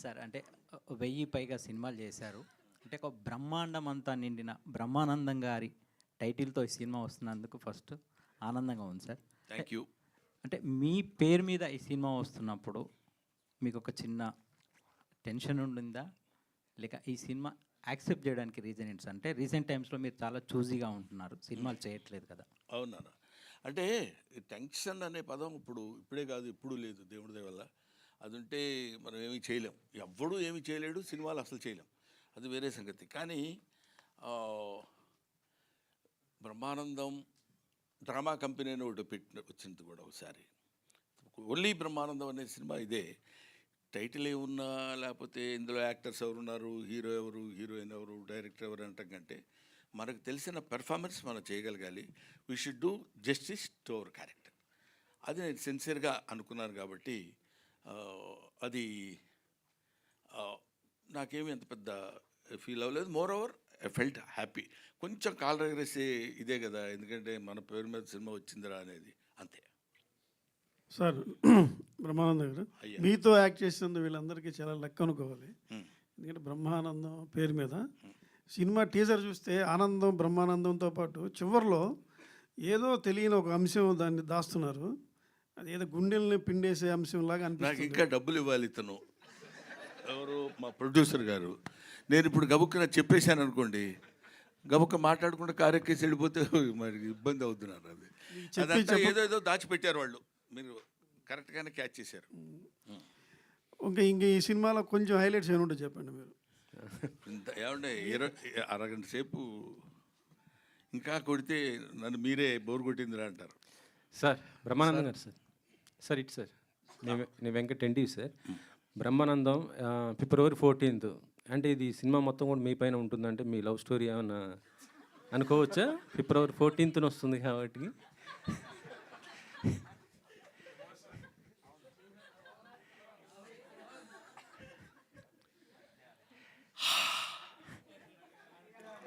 Sir అంటే 1000 పైగా సినిమాలు చేశారు. అంటే ఒక బ్రహ్మాండం అంతా నిండిన బ్రహ్మానందం గారి టైటిల్‌తో ఈ సినిమా వస్తున్నందుకు ఫస్ట్ ఆనందంగా ఉంది సార్. Thank you. అంటే మీ పేరు మీద ఈ సినిమా వస్తున్నప్పుడు మీకొక చిన్న టెన్షన్ ఉండిందా? లేక ఈ సినిమా యాక్సెప్ట్ చేయడానికి రీజన్ ఏంటి సార్? అంటే రీసెంట్ టైమ్స్‌లో మీరు చాలా చూజీగా ఉంటున్నారు. సినిమాలు చేయట్లేదు కదా! అవునా? అంటే టెన్షన్ అనే పదం ఇప్పుడే కాదు, ఎప్పుడూ లేదు దేవుడి దయ వల్ల. అది ఉంటే మనం ఏమీ చేయలేం. ఎవ్వడూ ఏమీ చేయలేడు, సినిమాలు అసలు చేయలేం. అది వేరే సంగతి. కానీ బ్రహ్మానందం డ్రామా కంపెనీ అని ఒకటి వచ్చింది కూడా ఒకసారి. ఓన్లీ బ్రహ్మానందం అనే సినిమా ఇదే. టైటిల్ ఏమున్నా, లేకపోతే ఇందులో యాక్టర్స్ ఎవరున్నారు, హీరో ఎవరు, హీరోయిన్ ఎవరు, డైరెక్టర్ ఎవరు అంటాం కంటే మనకు తెలిసిన పెర్ఫార్మెన్స్ మనం చేయగలగాలి. We should do justice to our character. అది నేను సిన్సియర్గా అనుకున్నాను కాబట్టి అది నాకేమీ అంత పెద్ద ఫీల్ అవ్వలేదు. More over I felt happy. కొంచెం కాలు ఎగరేసే ఇదే కదా, ఎందుకంటే మన పేరు మీద సినిమా వచ్చిందిరా అనేది, అంతే. సార్ బ్రహ్మానందం గారు, మీతో యాక్ట్ చేసినందుకు వీళ్ళందరికీ చాలా లెక్క అనుకోవాలి. ఎందుకంటే బ్రహ్మానందం పేరు మీద సినిమా టీజర్ చూస్తే ఆనందం బ్రహ్మానందంతో పాటు చివరిలో ఏదో తెలియని ఒక అంశం దాన్ని దాస్తున్నారు. అది ఏదో గుండెల్ని పిండేసే అంశంలాగా నాకు అనిపిస్తుంది. ఇంకా డబ్బులు ఇవ్వాలి ఇతను ఎవరు, మా ప్రొడ్యూసర్ గారు. నేను ఇప్పుడు గబుక్కున చెప్పేశాను అనుకోండి, గబుక్క మాట్లాడకుండా కారెక్కేసి వెళ్ళిపోతే మరి ఇబ్బంది అవుతున్నారు. అది అదంతా ఏదో దాచిపెట్టారు వాళ్ళు. మీరు కరెక్ట్గానే క్యాచ్ చేశారు. ఇంక ఈ సినిమాలో కొంచెం హైలైట్స్ ఏమి ఉంటాయి చెప్పండి మీరు. ఏమంటే అరగంట సేపు ఇంకా కొడితే నన్ను మీరే బోర్ కొట్టిందిరా అంటారు. సార్ బ్రహ్మానందం గారు సార్ ఇటు సార్ నేను వెంకట్ ఎన్టీ సార్. బ్రహ్మానందం ఫిబ్రవరి 14th. అంటే ఇది సినిమా మొత్తం కూడా మీ పైన ఉంటుందంటే మీ లవ్ స్టోరీ ఏమన్నా అనుకోవచ్చా? ఫిబ్రవరి 14th వస్తుంది కాబట్టి.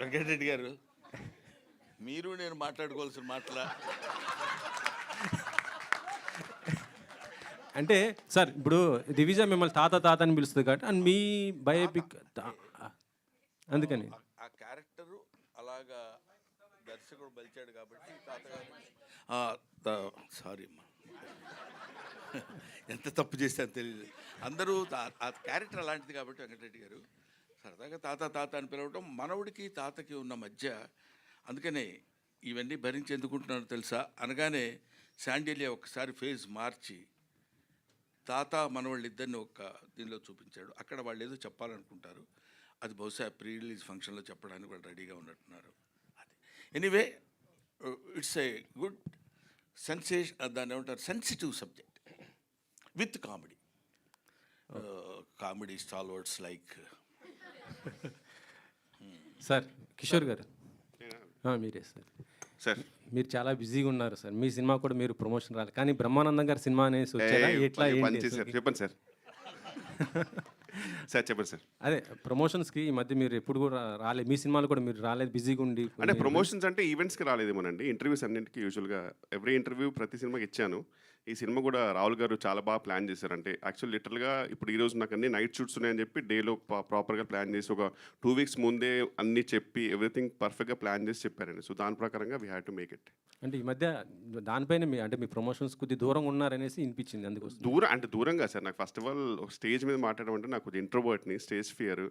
వెంకటరెడ్డి గారు, మీరు నేను మాట్లాడుకోవాల్సిన మాటలా? అంటే సార్ ఇప్పుడు దివిజ మిమ్మల్ని తాత అని పిలుస్తుంది కాబట్టి అండ్ మీ బయోపిక్ అందుకని ఆ క్యారెక్టరు అలాగా దర్శకుడు బలిచాడు కాబట్టి తాతగారు. సారీ అమ్మా, ఎంత తప్పు చేశాను తెలియదు. అందరూ ఆ క్యారెక్టర్ అలాంటిది కాబట్టి వెంకటరెడ్డి గారు సరదాగా తాత అని పిలవడం మనవుడికి తాతకి ఉన్న మధ్య. అందుకనే ఇవన్నీ భరించి ఎందుకుంటున్నాను తెలుసా? అనగానే శాండిలియా ఒకసారి ఫేజ్ మార్చి తాత మనవాళ్ళు ఇద్దరిని దీనిలో చూపించాడు. అక్కడ వాళ్ళు ఏదో చెప్పాలనుకుంటారు, అది బహుశా ప్రీ రిలీజ్ ఫంక్షన్లో చెప్పడానికి వాళ్ళు రెడీగా ఉన్నట్టున్నారు. అది anyway, it's a good sensation. దాన్ని ఏమంటారు, sensitive subject with comedy. Comedy stalwarts like sir Kishore గారు. మీరే సార్. మీరు చాలా బిజీగా ఉన్నారు సార్. మీ సినిమా కూడా మీరు ప్రమోషన్ రాలి, కానీ బ్రహ్మానందం గారి సినిమా అనేసి వచ్చారా ఎట్లా చెప్పండి సార్. సార్ చెప్పండి సార్. అదే ప్రమోషన్స్కి ఈ మధ్య మీరు ఎప్పుడు కూడా రాలేదు, మీ సినిమాలు కూడా మీరు రాలేదు, బిజీగా ఉండి. అంటే ప్రమోషన్స్ అంటే ఈవెంట్స్కి రాలేదేమోనండి, ఇంటర్వ్యూస్ అన్నింటికి యూజువల్గా ఎవ్రీ ఇంటర్వ్యూ ప్రతి సినిమాకి ఇచ్చాను. ఈ సినిమా కూడా రాహుల్ గారు చాలా బాగా ప్లాన్ చేశారు. అంటే యాక్చువల్ లిటరల్గా ఇప్పుడు ఈరోజు నాకు అన్ని నైట్ షూట్స్ ఉన్నాయని చెప్పి డేలో ప్రాపర్గా ప్లాన్ చేసి ఒక 2 weeks ముందే అన్నీ చెప్పి ఎవ్రీథింగ్ పర్ఫెక్ట్గా ప్లాన్ చేసి చెప్పారండి. సో దాని ప్రకారంగా we had to make it. అంటే ఈ మధ్య దానిపైన మీ ప్రమోషన్స్ కొద్ది దూరంగా ఉన్నారనేసి వినిపించింది. అందుకోసం దూరంగా సార్. నాకు ఫస్ట్ ఆఫ్ ఆల్ ఒక స్టేజ్ మీద మాట్లాడడం అంటే నాకు కొద్దిగా ఇంట్రోవర్ట్ని, స్టేజ్ ఫియర్.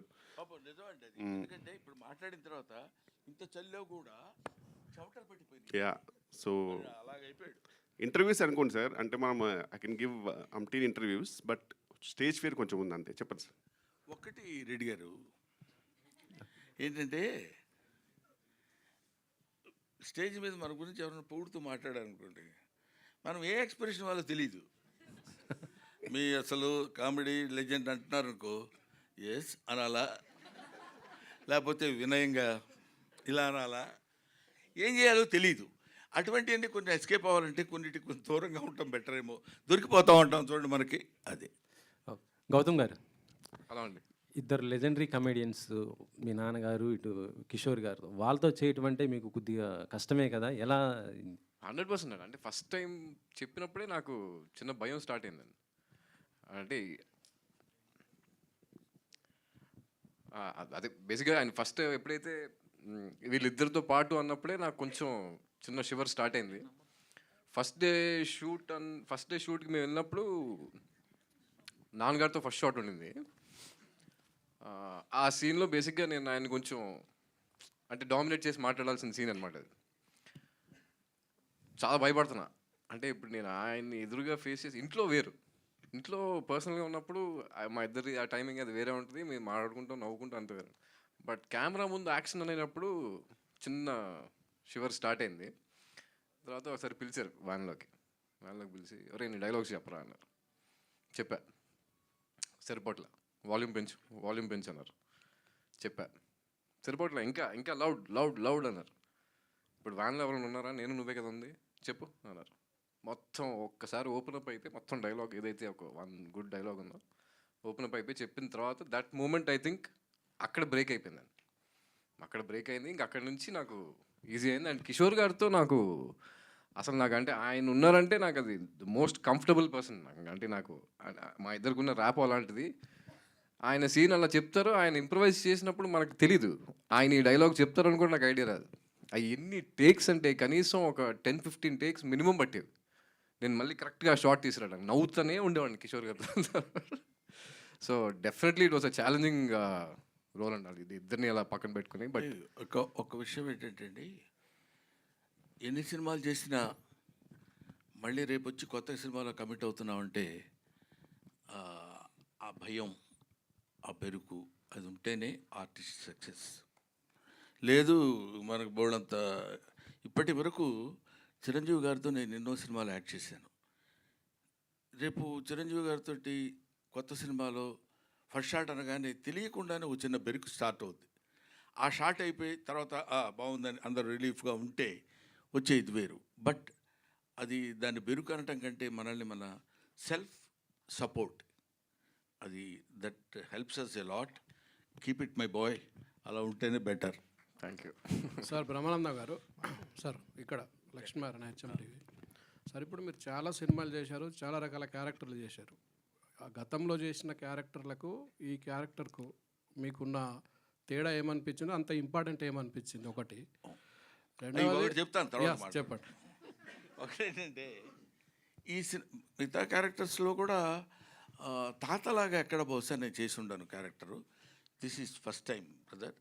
నిజమండి అది. ఎందుకంటే ఇప్పుడు మాట్లాడిన తర్వాత ఇంత చల్లో కూడా చెమటలు పట్టిపోయింది. యా, సో అలాగైపోయాడు. ఇంటర్వ్యూస్ అనుకోండి సార్, అంటే మనం I can give umpteen interviews, but stage fear కొంచెం ఉంది అంతే. చెప్పండి సార్. ఒకటి రెడ్డి గారు ఏంటంటే, స్టేజ్ మీద మన గురించి ఎవరైనా పొగుడుతూ మాట్లాడారనుకోండి, మనం ఏ ఎక్స్ప్రెషన్ వాళ్ళో తెలీదు. మీ అసలు కామెడీ లెజెండ్ అంటున్నారనుకో, ఎస్ అనాలా, లేకపోతే వినయంగా ఇలా అనాలా, ఏం చేయాలో తెలీదు. అటువంటివన్నీ కొన్ని ఎస్కేప్ అవ్వాలంటే కొన్నిటికి కొంచెం దూరంగా ఉండటం బెటర్ ఏమో. దొరికిపోతూ ఉంటాం చూడండి మనకి. అది గౌతమ్ గారు, అలా అండి. ఇద్దరు లెజెండరీ కమెడియన్స్, మీ నాన్నగారు ఇటు కిషోర్ గారు, వాళ్ళతో చేయటం అంటే మీకు కొద్దిగా కష్టమే కదా, ఎలా? 100% అంటే ఫస్ట్ టైం చెప్పినప్పుడే నాకు చిన్న భయం స్టార్ట్ అయిందండి. అంటే అదే బేసిక్గా ఆయన ఫస్ట్ ఎప్పుడైతే వీళ్ళిద్దరితో పాటు అన్నప్పుడే నాకు కొంచెం చిన్న షివర్ స్టార్ట్ అయింది. ఫస్ట్ డే షూట్కి మేము వెళ్ళినప్పుడు నాన్నగారితో ఫస్ట్ షాట్ ఉండింది. ఆ సీన్లో బేసిక్గా నేను ఆయన కొంచెం అంటే డామినేట్ చేసి మాట్లాడాల్సిన సీన్ అనమాట అది. చాలా భయపడుతున్నా. అంటే ఇప్పుడు నేను ఆయన్ని ఎదురుగా ఫేస్ చేసి ఇంట్లో పర్సనల్గా ఉన్నప్పుడు మా ఇద్దరి ఆ టైమింగ్ అది వేరే ఉంటుంది, మేము మాట్లాడుకుంటాం నవ్వుకుంటాం అంత వేరే. బట్ కెమెరా ముందు యాక్షన్ అనేటప్పుడు చిన్న షివర్ స్టార్ట్ అయింది. తర్వాత ఒకసారి పిలిచారు వ్యాన్లోకి పిలిచి ఒరే నీ డైలాగ్స్ చెప్పరా అన్నారు. చెప్పా, సరిపోట్ల వాల్యూమ్ పెంచు అన్నారు. చెప్పా, సరిపోట్ల ఇంకా లౌడ్ అన్నారు. ఇప్పుడు వ్యాన్లో ఎవరైనా ఉన్నారా? నేను నువ్వే కదా ఉంది, చెప్పు అన్నారు. మొత్తం ఒక్కసారి ఓపెన్ అప్ అయితే మొత్తం డైలాగ్ ఏదైతే ఒక 1 గుడ్ డైలాగ్ ఉందో ఓపెన్ అప్ అయిపోయి చెప్పిన తర్వాత దట్ మూమెంట్ ఐ థింక్ అక్కడ బ్రేక్ అయిపోయిందండి. అక్కడ బ్రేక్ అయింది. ఇంక అక్కడ నుంచి నాకు ఈజీ అయింది. అండ్ కిషోర్ గారితో నాకు అసలు అంటే ఆయన ఉన్నారంటే నాకు అది ద మోస్ట్ కంఫర్టబుల్ పర్సన్. అంటే నాకు మా ఇద్దరికి ర్యాప్ అలాంటిది. ఆయన సీన్ అలా చెప్తారు, ఆయన ఇంప్రవైజ్ చేసినప్పుడు మనకు తెలీదు ఆయన ఈ డైలాగ్ చెప్తారని కూడా నాకు ఐడియా రాదు. అవి ఎన్ని టేక్స్ అంటే కనీసం ఒక 10-15 టేక్స్ మినిమం పట్టేవి. నేను మళ్ళీ కరెక్ట్గా షార్ట్ తీసుకురావడానికి నవ్వుతూనే ఉండేవాడిని కిషోర్ గారితో. So definitely it was a challenging role అండి ఇది ఇద్దరిని అలా పక్కన పెట్టుకుని. బట్ ఒక విషయం ఏంటంటే అండి, ఎన్ని సినిమాలు చేసినా మళ్ళీ రేపు వచ్చి కొత్త సినిమాలో కమిట్ అవుతున్నామంటే ఆ భయం, ఆ పెరుకు అది ఉంటేనే ఆర్టిస్ట్ సక్సెస్. లేదు మనకు బోర్డంత. ఇప్పటి వరకు చిరంజీవి గారితో నేను ఎన్నో సినిమాలు యాక్ట్ చేశాను. రేపు చిరంజీవి గారితో కొత్త సినిమాలో ఫస్ట్ షాట్ అనగానే తెలియకుండానే ఒక చిన్న బెరుకు స్టార్ట్ అవుద్ది. ఆ షాట్ అయిపోయి తర్వాత బాగుందని అందరూ రిలీఫ్గా ఉంటే వచ్చే ఇది వేరు. బట్ అది దాన్ని బెరుకు అనటం కంటే మనల్ని మన సెల్ఫ్ సపోర్ట్, అది that helps us a lot. Keep it my boy, అలా ఉంటేనే better. Thank you sir. Brahmananda గారు సార్, ఇక్కడ లక్ష్మీనారాయణ హెచ్ఎం టీవీ సార్. ఇప్పుడు మీరు చాలా సినిమాలు చేశారు, చాలా రకాల క్యారెక్టర్లు చేశారు. ఆ గతంలో చేసిన క్యారెక్టర్లకు ఈ క్యారెక్టర్కు మీకున్న తేడా ఏమనిపించిందో, అంత ఇంపార్టెంట్ ఏమనిపించింది ఒకటి. ఒకటి చెప్తాను తర్వాత చెప్పండి. ఒకటేంటంటే ఈ మిగతా క్యారెక్టర్స్లో కూడా తాతలాగా ఎక్కడ బహుశా నేను చేసి ఉండను character. This is first time brother.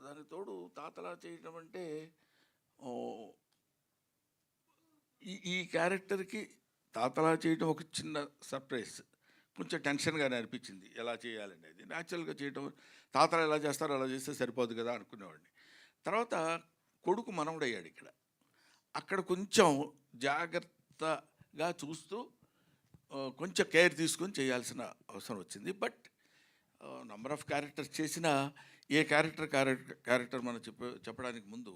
దానికి తోడు తాతలా చేయడం అంటే ఈ క్యారెక్టర్కి తాతలా చేయడం ఒక చిన్న సర్ప్రైజ్. కొంచెం టెన్షన్గానే అనిపించింది ఎలా చేయాలనేది. న్యాచురల్గా చేయడం, తాతలు ఎలా చేస్తారో అలా చేస్తే సరిపోదు కదా అనుకునేవాడిని. తర్వాత కొడుకు మనవడయ్యాడు ఇక్కడ. అక్కడ కొంచెం జాగ్రత్తగా చూస్తూ కొంచెం కేర్ తీసుకొని చేయాల్సిన అవసరం వచ్చింది. బట్ నంబర్ ఆఫ్ క్యారెక్టర్స్ చేసిన ఏ క్యారెక్టర్ మనం చెప్పడానికి ముందు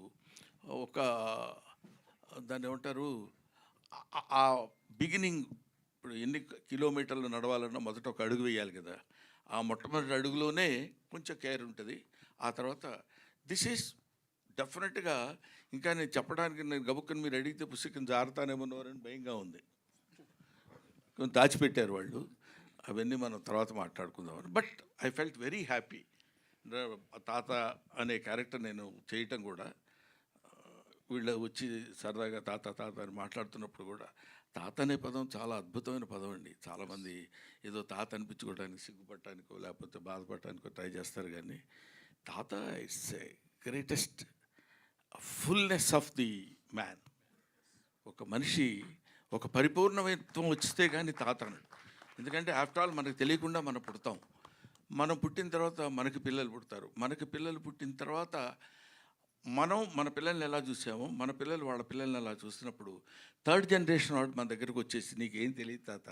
ఒక దాన్ని ఏమంటారు, ఆ బిగినింగ్. ఇప్పుడు ఎన్ని కిలోమీటర్లు నడవాలన్నా మొదట ఒక అడుగు వేయాలి కదా. ఆ మొట్టమొదటి అడుగులోనే కొంచెం కేర్ ఉంటుంది. ఆ తర్వాత దిస్ ఈజ్ డెఫినెట్గా ఇంకా నేను చెప్పడానికి, నేను గబుక్కని మీరు అడిగితే పుస్తకం జారుతానేమోనని భయంగా ఉంది. కొంచెం దాచిపెట్టారు వాళ్ళు, అవన్నీ మనం తర్వాత మాట్లాడుకుందామని. But I felt very happy. తాత అనే క్యారెక్టర్ నేను చేయటం కూడా, వీళ్ళు వచ్చి సరదాగా తాత తాత అని మాట్లాడుతున్నప్పుడు కూడా, తాత అనే పదం చాలా అద్భుతమైన పదం అండి. చాలామంది ఏదో తాత అనిపించుకోవడానికి సిగ్గుపడటానికో లేకపోతే బాధపడటానికో ట్రై చేస్తారు, కానీ తాత it's a greatest fullness of the man. ఒక మనిషి ఒక పరిపూర్ణత్వం వచ్చితే కానీ తాత అన్నాడు. ఎందుకంటే ఆఫ్టర్ ఆల్ మనకు తెలియకుండా మనం పుడతాం. మనం పుట్టిన తర్వాత మనకి పిల్లలు పుడతారు. మనకి పిల్లలు పుట్టిన తర్వాత మనం మన పిల్లల్ని ఎలా చూసామో మన పిల్లలు వాళ్ళ పిల్లల్ని ఎలా చూసినప్పుడు థర్డ్ జనరేషన్ వాడు మన దగ్గరకు వచ్చేసి నీకేం తెలియదు తాత,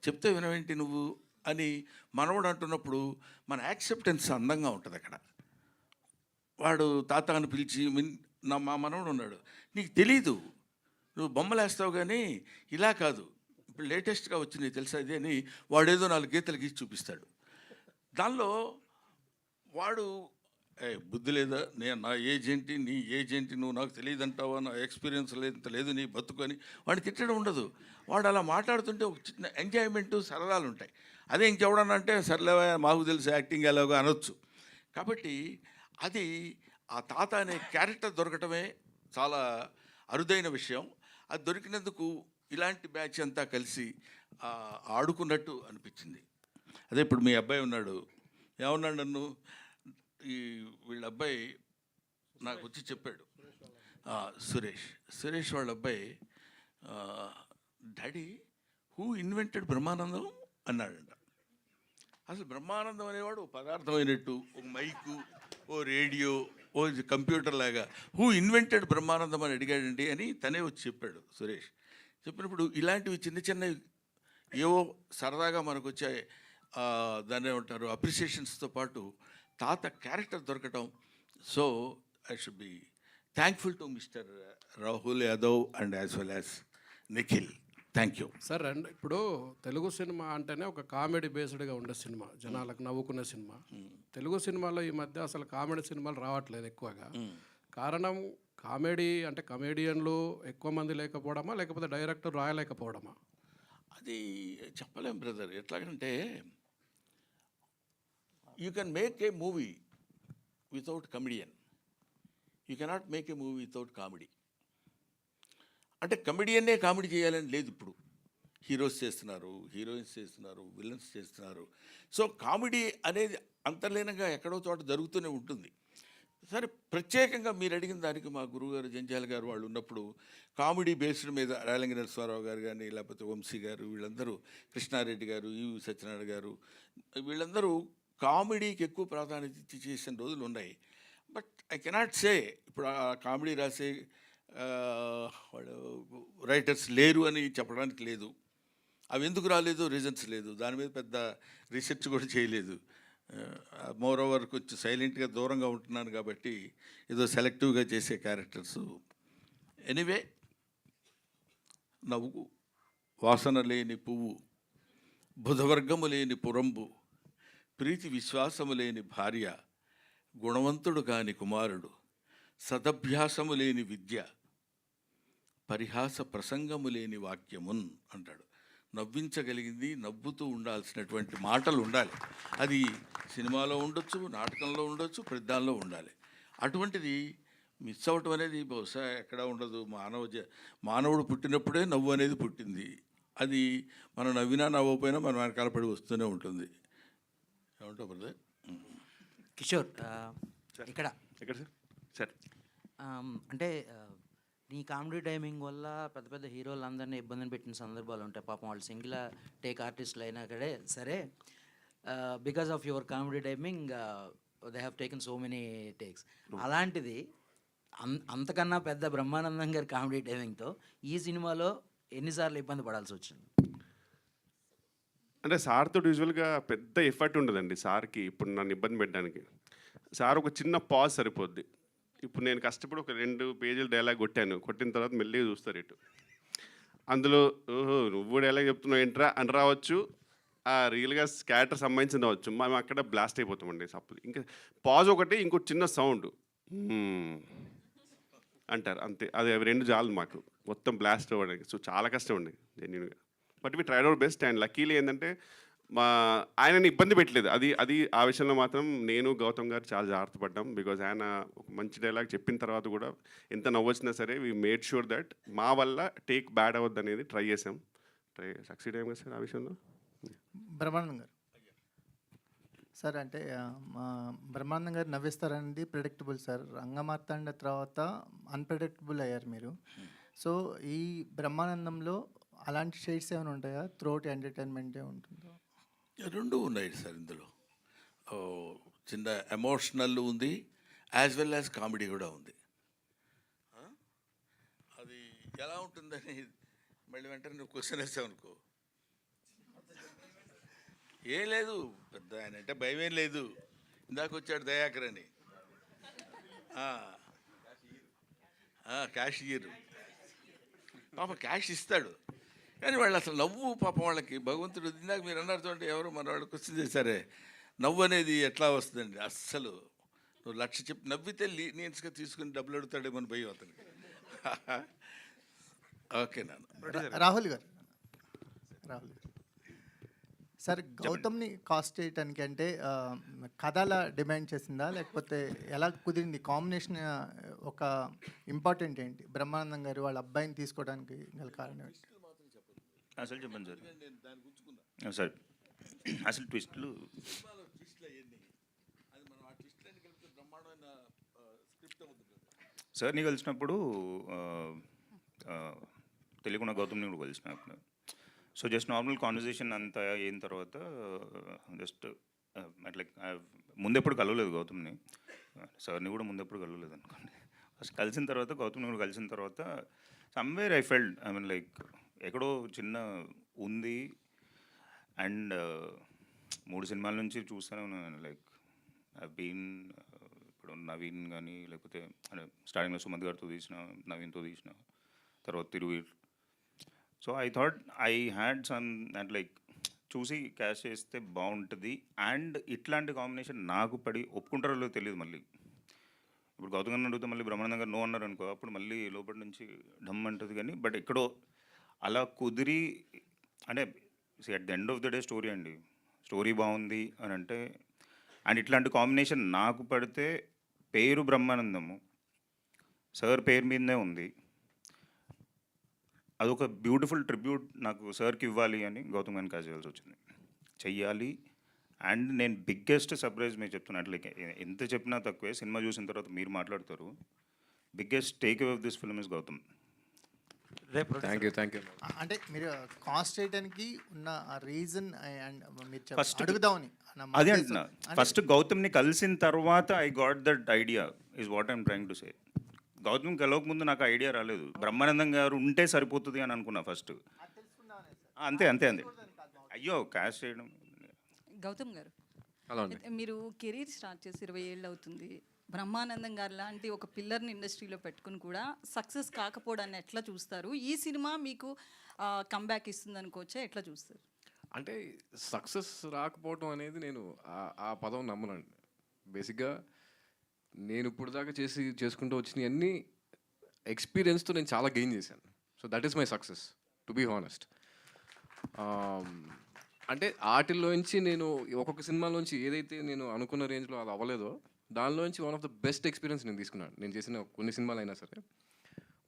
చెప్తే వినవేంటి నువ్వు అని మనవడు అంటున్నప్పుడు మన యాక్సెప్టెన్స్ అందంగా ఉంటుంది అక్కడ. వాడు తాత అని పిలిచి మా మనవడు ఉన్నాడు, నీకు తెలీదు, నువ్వు బొమ్మలు వేస్తావు కానీ ఇలా కాదు, ఇప్పుడు లేటెస్ట్గా వచ్చింది తెలుసా ఇది అని వాడేదో 4 గీతలు గీసి చూపిస్తాడు. దానిలో వాడు బుద్ధి లేదా, నేను నా ఏజ్ ఏంటి, నీ ఏజ్ ఏంటి, నువ్వు నాకు తెలియదంటావా, నా ఎక్స్పీరియన్స్ లేదు నీ బతుకొని వాడిని తిట్టడం ఉండదు. వాడు అలా మాట్లాడుతుంటే ఒక చిన్న ఎంజాయ్మెంటు, సరదాలు ఉంటాయి. అదే ఇంకెవడన్నా అంటే సర్లేవా మాకు తెలుసు యాక్టింగ్ ఎలాగో అనొచ్చు. కాబట్టి అది ఆ తాత అనే క్యారెక్టర్ దొరకటమే చాలా అరుదైన విషయం. అది దొరికినందుకు ఇలాంటి బ్యాచ్ అంతా కలిసి ఆడుకున్నట్టు అనిపించింది. అదే ఇప్పుడు మీ అబ్బాయి ఉన్నాడు, ఏమన్నాడు నన్ను, వీళ్ళ అబ్బాయి నాకు వచ్చి చెప్పాడు, సురేష్ వాళ్ళ అబ్బాయి, డాడీ హూ ఇన్వెంటెడ్ బ్రహ్మానందం అన్నాడంట. అసలు బ్రహ్మానందం అనేవాడు పదార్థం అయినట్టు, ఒక మైకు, ఓ రేడియో, ఓ కంప్యూటర్ లాగా హూ ఇన్వెంటెడ్ బ్రహ్మానందం అని అడిగాడండి అని తనే వచ్చి చెప్పాడు సురేష్. చెప్పినప్పుడు ఇలాంటివి చిన్న చిన్నవి ఏవో సరదాగా మనకు వచ్చే దాన్ని ఏమంటారు అప్రిసియేషన్స్తో పాటు తాత క్యారెక్టర్ దొరకటం. So I should be thankful to mister Rahul Yadav and as well as Nikhil. Thank you sir. And ఇప్పుడు తెలుగు సినిమా అంటేనే ఒక కామెడీ బేస్డ్గా ఉండే సినిమా, జనాలకు నవ్వుకునే సినిమా. తెలుగు సినిమాలో ఈ మధ్య అసలు కామెడీ సినిమాలు రావట్లేదు ఎక్కువగా. కారణం కామెడీ అంటే కమేడియన్లు ఎక్కువ మంది లేకపోవడమా, లేకపోతే డైరెక్టర్ రాయలేకపోవడమా? అది చెప్పలేం బ్రదర్. ఎట్లాగంటే you can make a movie without comedian, you cannot make a movie without comedy. అంటే కమెడియన్నే కామెడీ చేయాలని లేదు. ఇప్పుడు హీరోస్ చేస్తున్నారు, హీరోయిన్స్ చేస్తున్నారు, విలన్స్ చేస్తున్నారు. సో కామెడీ అనేది అంతర్లీనంగా ఎక్కడో చోట జరుగుతూనే ఉంటుంది. సరే, ప్రత్యేకంగా మీరు అడిగిన దానికి మా గురువుగారు జంజాల గారు వాళ్ళు ఉన్నప్పుడు కామెడీ బేస్డ్ మీద రాయలంగి నరసింహారావు గారు కానీ, లేకపోతే వంశీ గారు, వీళ్ళందరూ, కృష్ణారెడ్డి గారు, ఈవి సత్యనారాయణ గారు, వీళ్ళందరూ కామెడీకి ఎక్కువ ప్రాధాన్యత ఇచ్చి చేసిన రోజులు ఉన్నాయి. బట్ ఐ కెనాట్ సే ఇప్పుడు ఆ కామెడీ రాసే వాళ్ళు రైటర్స్ లేరు అని చెప్పడానికి లేదు. అవి ఎందుకు రాలేదు రీజన్స్ లేదు, దాని మీద పెద్ద రీసెర్చ్ కూడా చేయలేదు. మోర్ ఓవర్ కొంచెం సైలెంట్గా దూరంగా ఉంటున్నాను కాబట్టి ఏదో సెలెక్టివ్గా చేసే క్యారెక్టర్స్. ఎనీవే, నవ్వు వాసన లేని పువ్వు, బుధవర్గము లేని పురంబు, ప్రీతి విశ్వాసము లేని భార్య, గుణవంతుడు కాని కుమారుడు, సదభ్యాసము లేని విద్య, పరిహాస ప్రసంగము లేని వాక్యమున్ అంటాడు. నవ్వించగలిగింది, నవ్వుతూ ఉండాల్సినటువంటి మాటలు ఉండాలి. అది సినిమాలో ఉండొచ్చు, నాటకంలో ఉండొచ్చు, ప్రతిదానిలో ఉండాలి. అటువంటిది మిస్ అవ్వటం అనేది బహుశా ఎక్కడ ఉండదు. మానవుడు పుట్టినప్పుడే నవ్వు అనేది పుట్టింది. అది మనం నవ్వినా నవ్వకపోయినా మన వెనకాల పడి వస్తూనే ఉంటుంది. ఏమంటావు బ్రదర్? కిషోర్, ఇక్కడ ఎక్కడ సార్? సార్ అంటే నీ కామెడీ టైమింగ్ వల్ల పెద్ద పెద్ద హీరోలు అందరినీ ఇబ్బందిని పెట్టిన సందర్భాలు ఉంటాయి. పాపం వాళ్ళు సింగిల్ టేక్ ఆర్టిస్టులు అయినా కడే సరే, because of your comedy timing they have taken so many takes. అలాంటిది అంతకన్నా పెద్ద బ్రహ్మానందం గారి కామెడీ టైమింగ్తో ఈ సినిమాలో ఎన్నిసార్లు ఇబ్బంది పడాల్సి వచ్చింది? అంటే సార్తో యూజువల్గా పెద్ద ఎఫర్ట్ ఉండదండి సార్కి ఇప్పుడు నన్ను ఇబ్బంది పెట్టడానికి. సార్ ఒక చిన్న పాజ్ సరిపోద్ది. ఇప్పుడు నేను కష్టపడి ఒక 2 పేజీలు డైలాగ్ కొట్టిన తర్వాత మెల్లిగా చూస్తారు ఇటు. అందులో ఓహో నువ్వు డైలాగ్ చెప్తున్నావు ఏంట్రా అని రావచ్చు, ఆ రియల్గా క్యారెక్టర్ సంబంధించిన రావచ్చు. మనం అక్కడ బ్లాస్ట్ అయిపోతామండి సప్పుడు. ఇంకా పాజ్ ఒకటి, ఇంకోటి చిన్న సౌండ్ అంటారు అంతే. అది అవి 2 చాలు మాకు మొత్తం బ్లాస్ట్ అవ్వడానికి. సో చాలా కష్టం అండి జెన్యున్గా. But we tried our best. And luckily ఏంటంటే ఆయనని ఇబ్బంది పెట్టలేదు. అది ఆ విషయంలో మాత్రం నేను గౌతమ్ గారు చాలా జాగ్రత్త పడ్డాం. బికాజ్ ఆయన ఒక మంచి డైలాగ్ చెప్పిన తర్వాత కూడా ఎంత నవ్వొచ్చినా సరే వీ మేడ్ షూర్ దట్ మా వల్ల టేక్ బ్యాడ్ అవ్వద్దు అనేది ట్రై చేసాం. సక్సీడ్ అయ్యాం కదా సార్ ఆ విషయంలో. బ్రహ్మానందం గారు సార్, అంటే మా బ్రహ్మానందం గారు నవ్విస్తారనేది ప్రిడిక్టబుల్ సార్. రంగమార్తాండ తర్వాత అన్ప్రిడిక్టబుల్ అయ్యారు మీరు. సో ఈ బ్రహ్మానందంలో అలాంటి షేడ్స్ ఏమైనా ఉంటాయా? త్రోట్ ఎంటర్టైన్మెంటే ఉంటుందా? 2 ఉన్నాయి సార్ ఇందులో. చిన్న ఎమోషనల్ ఉంది, యాజ్ వెల్ యాజ్ కామెడీ కూడా ఉంది. అది ఎలా ఉంటుందని మళ్ళీ వెంటనే నువ్వు క్వశ్చన్ వేసావు అనుకో. ఏం లేదు, పెద్ద ఆయన అంటే భయం ఏం లేదు. ఇందాక వచ్చాడు దయాకర్ అని, క్యాష్ ఇయ్యరు పాప, క్యాష్ ఇస్తాడు కానీ వాళ్ళు అసలు నవ్వు పాపం వాళ్ళకి భగవంతుడు. ఇందాక మీరు అన్నారు చూడండి, ఎవరు మన వాళ్ళు క్వశ్చన్ చేశారే, నవ్వు అనేది ఎట్లా వస్తుందండి? అస్సలు నువ్వు 1,00,000 చెప్పి నవ్వితే లీనియన్స్గా తీసుకుని డబ్బులు అడుగుతాడేమో అని భయం అతనికి. ఓకే నాన్న. రాహుల్ గారు సార్, గౌతమ్ని కాస్ట్ చేయటానికి అంటే కథ అలా డిమాండ్ చేసిందా, లేకపోతే ఎలా కుదిరింది కాంబినేషన్? ఒక ఇంపార్టెంట్ ఏంటి బ్రహ్మానందం గారు వాళ్ళ అబ్బాయిని తీసుకోవడానికి గల కారణం ఏంటి? అసలు చెప్పండి సార్. సార్ అసలు ట్విస్ట్లు సార్ని కలిసినప్పుడు తెలియకుండా గౌతమ్ని కూడా కలిసినప్పుడు సో జస్ట్ నార్మల్ కాన్వర్జేషన్ అంతా అయిన తర్వాత జస్ట్ అట్లా ముందెప్పుడు కలవలేదు గౌతమ్ని, సార్ని కూడా ముందెప్పుడు కలవలేదు అనుకోండి. ఫస్ట్ కలిసిన తర్వాత గౌతమ్ని కూడా కలిసిన తర్వాత somewhere I felt I mean like ఎక్కడో చిన్న ఉంది. అండ్ 3 సినిమాల నుంచి చూస్తూనే ఉన్నాను. లైక్ ఐ బీన్ ఇప్పుడు నవీన్ కానీ లేకపోతే అంటే స్టార్టింగ్లో సుమంత్ గారితో తీసిన, నవీన్తో తీసిన, తర్వాత Thiruveer. So I thought I had some and like చూసి క్యాష్ చేస్తే బాగుంటుంది. అండ్ ఇట్లాంటి కాంబినేషన్ నాకు పడి ఒప్పుకుంటారో లేదో తెలియదు. మళ్ళీ ఇప్పుడు గౌతమ్ గారిని అడిగితే మళ్ళీ బ్రహ్మానందం గారు నో అన్నారు అనుకో, అప్పుడు మళ్ళీ లోపల నుంచి ఢమ్ అంటుంది. కానీ బట్ ఎక్కడో అలా కుదిరి అంటే at the end of the day story అండి, స్టోరీ బాగుంది అని అంటే. అండ్ ఇట్లాంటి కాంబినేషన్ నాకు పడితే పేరు బ్రహ్మానందము సార్ పేరు మీదనే ఉంది. అదొక బ్యూటిఫుల్ ట్రిబ్యూట్ నాకు సార్కి ఇవ్వాలి అని గౌతమ్ గారిని కాల్ చేయాల్సి వచ్చింది, చెయ్యాలి. అండ్ నేను బిగ్గెస్ట్ సర్ప్రైజ్ మీకు చెప్తున్నాను, లైక్ ఎంత చెప్పినా తక్కువే. సినిమా చూసిన తర్వాత మీరు మాట్లాడతారు. Biggest takeaway of this film is Gautam. Thank you. అంటే మీరు కాస్ట్ చేయడానికి ఉన్న రీజన్ అండ్ మీరు First- అడుగుదామని అదే అంటున్నా, ఫస్ట్ గౌతమ్ని కలిసిన తర్వాత I got that idea is what I'm trying to say. Gautam కలవక ముందు నాకు ఐడియా రాలేదు, బ్రహ్మానందం గారు ఉంటే సరిపోతుంది అని అనుకున్నా ఫస్ట్. అంతే అంతే అంతే. అయ్యో క్యాష్ చేయడం. గౌతమ్ గారు, అలా ఉంది. మీరు కెరీర్ స్టార్ట్ చేసి 20 ఏళ్ళు అవుతుంది. బ్రహ్మానందం గారు లాంటి ఒక పిల్లర్ని ఇండస్ట్రీలో పెట్టుకుని కూడా సక్సెస్ కాకపోవడాన్ని ఎట్లా చూస్తారు? ఈ సినిమా మీకు కంబ్యాక్ ఇస్తుంది అనుకోవచ్చా, ఎట్లా చూస్తారు? అంటే సక్సెస్ రాకపోవడం అనేది నేను ఆ పదం నమ్మనండి. బేసిక్గా నేను ఇప్పుడు దాకా చేసుకుంటూ వచ్చిన అన్ని ఎక్స్పీరియన్స్తో నేను చాలా గెయిన్ చేశాను. So that is my success, to be honest. అంటే ఆటిల్లోంచి నేను ఒక్కొక్క సినిమాలోంచి ఏదైతే నేను అనుకున్న రేంజ్లో అది అవ్వలేదో దానిలోంచి one of the best experience నేను తీసుకున్నాను, నేను చేసిన కొన్ని సినిమాలు అయినా సరే.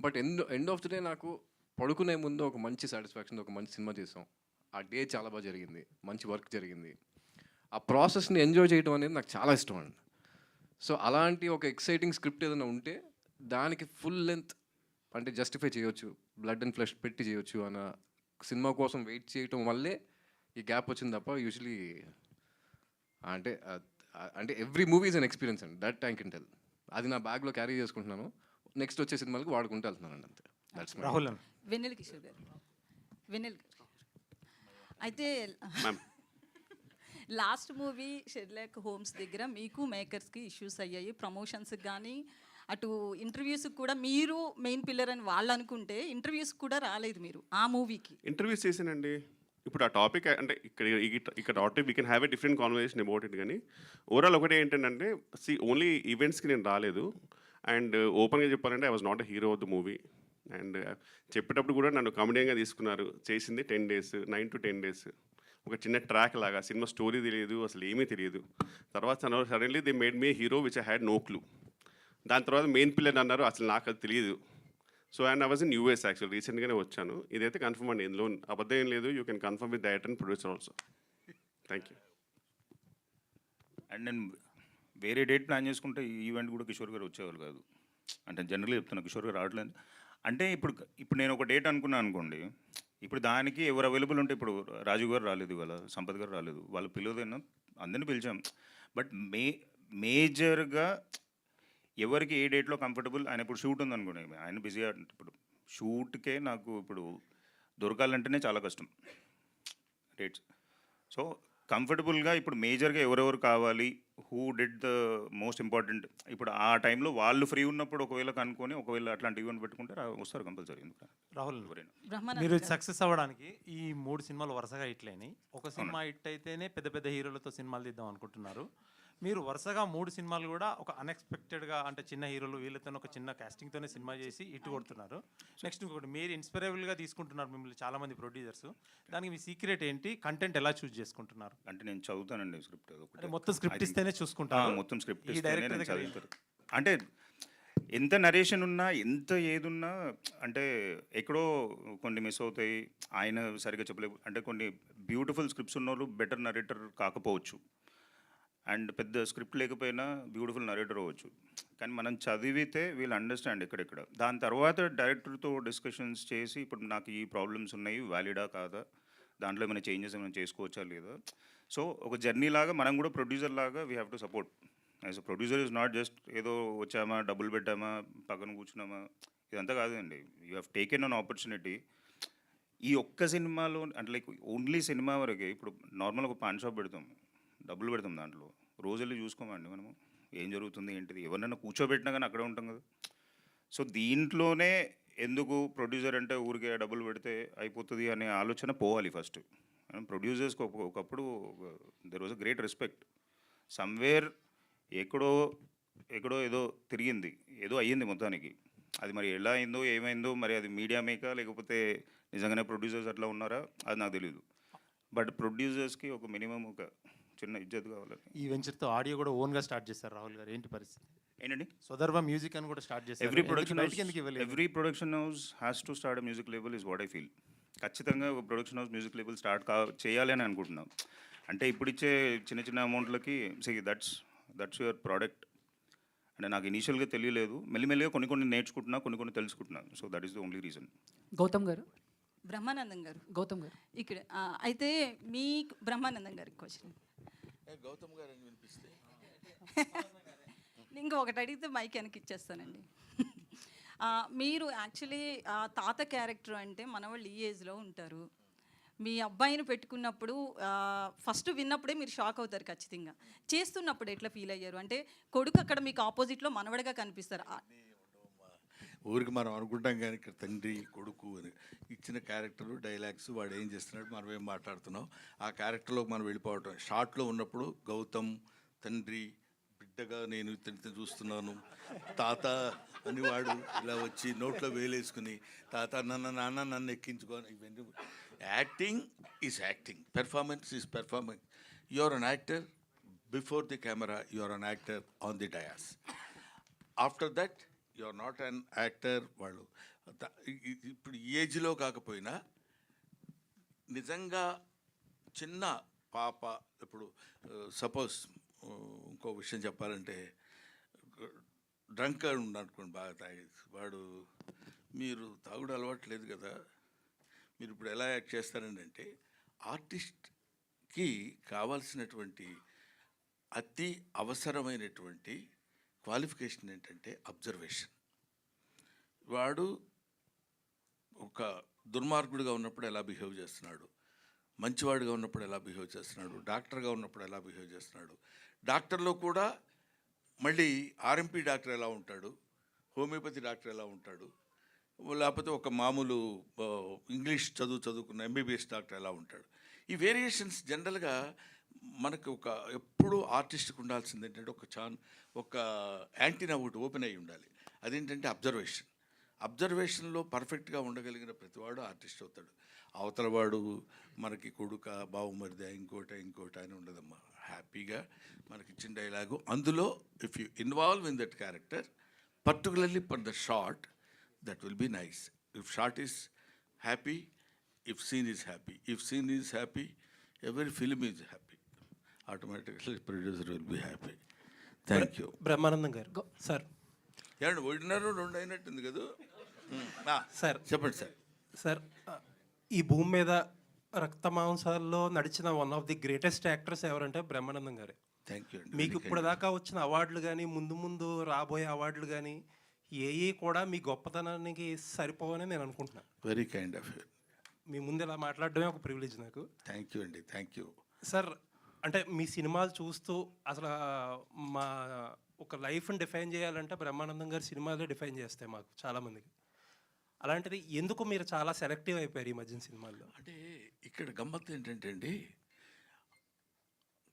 But end of the day నాకు పడుకునే ముందు ఒక మంచి సాటిస్ఫాక్షన్, ఒక మంచి సినిమా చేసాం, ఆ డే చాలా బాగా జరిగింది, మంచి వర్క్ జరిగింది, ఆ ప్రాసెస్ని ఎంజాయ్ చేయడం అనేది నాకు చాలా ఇష్టం అండి. సో అలాంటి ఒక ఎక్సైటింగ్ స్క్రిప్ట్ ఏదైనా ఉంటే దానికి ఫుల్ లెంత్ అంటే జస్టిఫై చేయొచ్చు, బ్లడ్ అండ్ ఫ్లెష్ పెట్టి చేయొచ్చు అన్న సినిమా కోసం వెయిట్ చేయటం వల్లే ఈ గ్యాప్ వచ్చింది తప్ప యూజువలీ అంటే every movie is an experience అండి, దట్ ఐ కెన్ టెల్. అది నా బ్యాగ్లో క్యారీ చేసుకుంటున్నాను, నెక్స్ట్ వచ్చే సినిమాలకు వాడుకుంటూ వెళ్తున్నాను అంతే. దట్స్ రాహుల్ వెన్నెల కిషోర్ గారు, వెన్నెల గారు అయితే లాస్ట్ మూవీ షెర్లాక్ హోమ్స్ దగ్గర మీకు మేకర్స్కి ఇష్యూస్ అయ్యాయి, ప్రమోషన్స్కి కానీ అటు ఇంటర్వ్యూస్కి కూడా. మీరు మెయిన్ పిల్లర్ అని వాళ్ళు అనుకుంటే ఇంటర్వ్యూస్కి కూడా రాలేదు మీరు ఆ మూవీకి. ఇంటర్వ్యూస్ చేశానండి. ఇప్పుడు ఆ టాపిక్ అంటే ఇక్కడ topic we can have a different conversation about it. కానీ ఓవరాల్ ఒకటే ఏంటంటే ఓన్లీ ఈవెంట్స్కి నేను రాలేదు. అండ్ ఓపెన్గా చెప్పాలంటే I was not a hero of the movie. And చెప్పేటప్పుడు కూడా నన్ను కామెడీగా తీసుకున్నారు. చేసింది 10 days, 9 to 10 days, ఒక చిన్న ట్రాక్ లాగా. సినిమా స్టోరీ తెలియదు, అసలు ఏమీ తెలియదు. తర్వాత suddenly they made me hero which I had no clue. దాని తర్వాత మెయిన్ పిల్లర్ అన్నారు, అసలు నాకు అది తెలియదు. So and I was in US actual, రీసెంట్గానే వచ్చాను. ఇదైతే కన్ఫర్మ్ అండి, ఇందులో అబద్ధం ఏం లేదు. You can confirm with director and producer also. Thank you. And నేను వేరే డేట్ ప్లాన్ చేసుకుంటే ఈ ఈవెంట్ కూడా కిషోర్ గారు వచ్చేవాళ్ళు కాదు. అంటే జనరల్గా చెప్తున్నా, కిషోర్ గారు రావట్లేదు. అంటే ఇప్పుడు నేను ఒక డేట్ అనుకున్నాను అనుకోండి, ఇప్పుడు దానికి ఎవరు అవైలబుల్ ఉంటే, ఇప్పుడు రాజు గారు రాలేదు, ఇవాళ సంపత్ గారు రాలేదు, వాళ్ళు పిలవదైనా అందరినీ పిలిచాం. బట్ మేజర్గా ఎవరికి ఏ డేట్లో కంఫర్టబుల్, ఆయన ఇప్పుడు షూట్ ఉందనుకోండి, ఆయన బిజీగా, ఇప్పుడు షూట్కే నాకు ఇప్పుడు దొరకాలంటేనే చాలా కష్టం డేట్స్. సో కంఫర్టబుల్గా ఇప్పుడు మేజర్గా ఎవరెవరు కావాలి, who did the most important, ఇప్పుడు ఆ టైంలో వాళ్ళు ఫ్రీ ఉన్నప్పుడు ఒకవేళ కనుక్కొని ఒకవేళ అట్లాంటి ఈవెంట్ పెట్టుకుంటే వస్తారు కంపల్సరీ. ఎందుకు రాహుల్, బ్రహ్మానందం మీరు గారు. సక్సెస్ అవ్వడానికి ఈ 3 సినిమాలు వరుసగా హిట్ అయినాయి. ఒక సినిమా హిట్ అయితేనే పెద్ద పెద్ద హీరోలతో సినిమాలు తీద్దాం అనుకుంటున్నారు. మీరు వరుసగా 3 సినిమాలు కూడా ఒక అన్ఎక్స్పెక్టెడ్గా అంటే చిన్న హీరోలు వీళ్ళతో ఒక చిన్న castingతోనే సినిమా చేసి ఇటు కొడుతున్నారు. నెక్స్ట్ ఇంకొకటి మీరు ఇన్స్పైరబుల్గా తీసుకుంటున్నారు మిమ్మల్ని చాలామంది ప్రొడ్యూసర్స్. దానికి మీ సీక్రెట్ ఏంటి? కంటెంట్ ఎలా చూస్ చేసుకుంటున్నారు? అంటే నేను చదువుతానండి స్క్రిప్ట్ అంటే మొత్తం స్క్రిప్ట్ ఇస్తేనే చూసుకుంటారు. మొత్తం స్క్రిప్ట్ ఈ ఇస్తేనే డైరెక్టర్ నేను దగ్గర చదువుతాను. అంటే ఎంత నరేషన్ ఉన్నా ఎంత ఏదున్నా అంటే ఎక్కడో కొన్ని మిస్ అవుతాయి. ఆయన సరిగ్గా చెప్పలేవు. అంటే కొన్ని బ్యూటిఫుల్ స్క్రిప్ట్స్ ఉన్న వాళ్ళు బెటర్ నరేటర్ కాకపోవచ్చు, అండ్ పెద్ద స్క్రిప్ట్ లేకపోయినా బ్యూటిఫుల్ నరేటర్ అవ్వచ్చు. కానీ మనం చదివితే వీళ్ళు అండర్స్టాండ్ ఎక్కడెక్కడ. దాని తర్వాత డైరెక్టర్తో డిస్కషన్స్ చేసి ఇప్పుడు నాకు ఈ ప్రాబ్లమ్స్ ఉన్నాయి, వ్యాలిడా కాదా, దాంట్లో ఏమైనా చేంజెస్ ఏమైనా చేసుకోవచ్చా లేదా. సో ఒక జర్నీ లాగా మనం కూడా ప్రొడ్యూసర్ లాగా we have to support. As a producer is not just ఏదో వచ్చామా డబ్బులు పెట్టామా పక్కన కూర్చున్నామా, ఇదంతా కాదండి. You have taken an opportunity. ఈ ఒక్క సినిమాలో అంటే లైక్ ఓన్లీ సినిమా వరకే. ఇప్పుడు నార్మల్ ఒక పాన్ షాప్ పెడతాం, డబ్బులు పెడతాం, దాంట్లో రోజు వెళ్ళి చూసుకోమండి మనము ఏం జరుగుతుంది ఏంటిది. ఎవరినైనా కూర్చోబెట్టినా కానీ అక్కడే ఉంటాం కదా. సో దీంట్లోనే ఎందుకు ప్రొడ్యూసర్ అంటే ఊరికే డబ్బులు పెడితే అయిపోతుంది అనే ఆలోచన పోవాలి ఫస్ట్. ప్రొడ్యూసర్స్కి ఒకప్పుడు there was a great respect. Somewhere ఎక్కడో ఏదో తిరిగింది, ఏదో అయ్యింది మొత్తానికి. అది మరి ఎలా అయిందో ఏమైందో మరి అది మీడియా మేకా లేకపోతే నిజంగానే ప్రొడ్యూసర్స్ అట్లా ఉన్నారా అది నాకు తెలియదు. బట్ ప్రొడ్యూసర్స్కి ఒక మినిమం ఒక చిన్న ఇజ్జత్ కావాలి. ఈ వెంచర్తో ఆడియో కూడా ఓన్గా స్టార్ట్ చేస్తారు రాహుల్ గారు, ఏంటి పరిస్థితి? ఏంటండి స్వదర్భ మ్యూజిక్ అని కూడా స్టార్ట్ చేస్తారు. ఎవ్రీ ప్రొడక్షన్ బయటికి ఎందుకు ఇవ్వలేదు? Every production house has to start a music label is what I feel. ఖచ్చితంగా ఒక production house music label start చేయాలి అని అనుకుంటున్నాం. అంటే ఇప్పుడు ఇచ్చే చిన్న చిన్న అమౌంట్లకి దట్స్ యువర్ ప్రోడక్ట్. అంటే నాకు ఇనీషియల్గా తెలియలేదు, మెల్లిమెల్లిగా కొన్ని నేర్చుకుంటున్నా, కొన్ని తెలుసుకుంటున్నాను. So that is the only reason. Gautam గారు, బ్రహ్మానందం గారు, గౌతమ్ గారు ఇక్కడ అయితే మీ బ్రహ్మానందం గారికి క్వశ్చన్. గౌతమ్ గారు అని వినిపిస్తే ఇంకొకటి అడిగితే మైక్ వెనక్కి ఇచ్చేస్తానండి. మీరు యాక్చువల్లీ తాత క్యారెక్టర్ అంటే మనవాళ్ళు ఈ ఏజ్లో ఉంటారు. మీ అబ్బాయిని పెట్టుకున్నప్పుడు ఫస్ట్ విన్నప్పుడే మీరు షాక్ అవుతారు ఖచ్చితంగా. చేస్తున్నప్పుడు ఎట్లా ఫీల్ అయ్యారు? అంటే కొడుకు అక్కడ మీకు ఆపోజిట్లో మనవడగా కనిపిస్తారు. ఊరికి మనం అనుకుంటాం కానీ ఇక్కడ తండ్రి కొడుకు అని ఇచ్చిన క్యారెక్టరు డైలాగ్స్ వాడు ఏం చేస్తున్నాడు మనం ఏం మాట్లాడుతున్నాం ఆ క్యారెక్టర్లోకి మనం వెళ్ళిపోవటం. షార్ట్లో ఉన్నప్పుడు గౌతమ్ తండ్రి బిడ్డగా నేను ఇతనితో చూస్తున్నాను, తాత అని వాడు ఇలా వచ్చి నోట్లో వేలేసుకుని తాత నన్ను ఎక్కించుకొని, ఇవన్నీ acting is acting, performance is performance. You are an actor before the camera, you are an actor on the dais. After that you are not an actor. వాళ్ళు ఇప్పుడు ఈ ఏజ్లో కాకపోయినా నిజంగా చిన్న పాప ఇప్పుడు సపోజ్ ఇంకో విషయం చెప్పాలంటే డ్రంకర్ ఉన్నాడుకోండి, బాగా తాగేసి వాడు, మీరు తాగుడు అలవాటు లేదు కదా, మీరు ఇప్పుడు ఎలా యాక్ట్ చేస్తారండి అంటే ఆర్టిస్ట్కి కావాల్సినటువంటి అతి అవసరమైనటువంటి క్వాలిఫికేషన్ ఏంటంటే అబ్జర్వేషన్. వాడు ఒక దుర్మార్గుడిగా ఉన్నప్పుడు ఎలా బిహేవ్ చేస్తున్నాడు, మంచివాడిగా ఉన్నప్పుడు ఎలా బిహేవ్ చేస్తున్నాడు, డాక్టర్గా ఉన్నప్పుడు ఎలా బిహేవ్ చేస్తున్నాడు, డాక్టర్లో కూడా మళ్ళీ ఆర్ఎంపీ డాక్టర్ ఎలా ఉంటాడు, హోమియోపతి డాక్టర్ ఎలా ఉంటాడు, లేకపోతే ఒక మామూలు ఇంగ్లీష్ చదువుకున్న ఎంబీబీఎస్ డాక్టర్ ఎలా ఉంటాడు. ఈ వేరియేషన్స్ జనరల్గా మనకు ఒక ఎప్పుడు ఆర్టిస్ట్కి ఉండాల్సింది ఏంటంటే ఒక యాంటీనా ఒకటి ఓపెన్ అయ్యి ఉండాలి. అదేంటంటే అబ్జర్వేషన్లో పర్ఫెక్ట్గా ఉండగలిగిన ప్రతివాడు ఆర్టిస్ట్ అవుతాడు. అవతల వాడు మనకి కొడుక బావుమరిదా ఇంకోట అని ఉండదమ్మా. హ్యాపీగా మనకి ఇచ్చిన డైలాగు అందులో if you involve in that character particularly for the short, that will be nice. If shot is happy, if scene is happy, if scene is happy, every film is happy. Automatically producer will be happy. Thank you. Brahmanandam గారు sir, ఏమండి ఒకటిన్నర రెండు అయినట్టుంది కదా sir చెప్పండి sir. Sir ఈ భూమి మీద రక్త మాంసాల్లో నడిచిన one of the greatest actors ఎవరంటే బ్రహ్మానందం గారే. Thank you. మీకు ఇప్పటిదాకా వచ్చిన అవార్డులు కానీ ముందు రాబోయే అవార్డులు కానీ ఏ కూడా మీ గొప్పతనానికి సరిపోవని నేను అనుకుంటున్నాను. Very kind of you. మీ ముందు ఇలా మాట్లాడడమే ఒక ప్రివిలేజ్ నాకు. థ్యాంక్ యూ అండి. Thank you sir. అంటే మీ సినిమాలు చూస్తూ అసలు మా ఒక లైఫ్ని డిఫైన్ చేయాలంటే బ్రహ్మానందం గారి సినిమాలే డిఫైన్ చేస్తాయి మాకు చాలామందికి. అలాంటిది ఎందుకు మీరు చాలా సెలెక్టివ్ అయిపోయారు ఈ మధ్యన సినిమాల్లో? అంటే ఇక్కడ గమ్మత్తు ఏంటంటే అండి,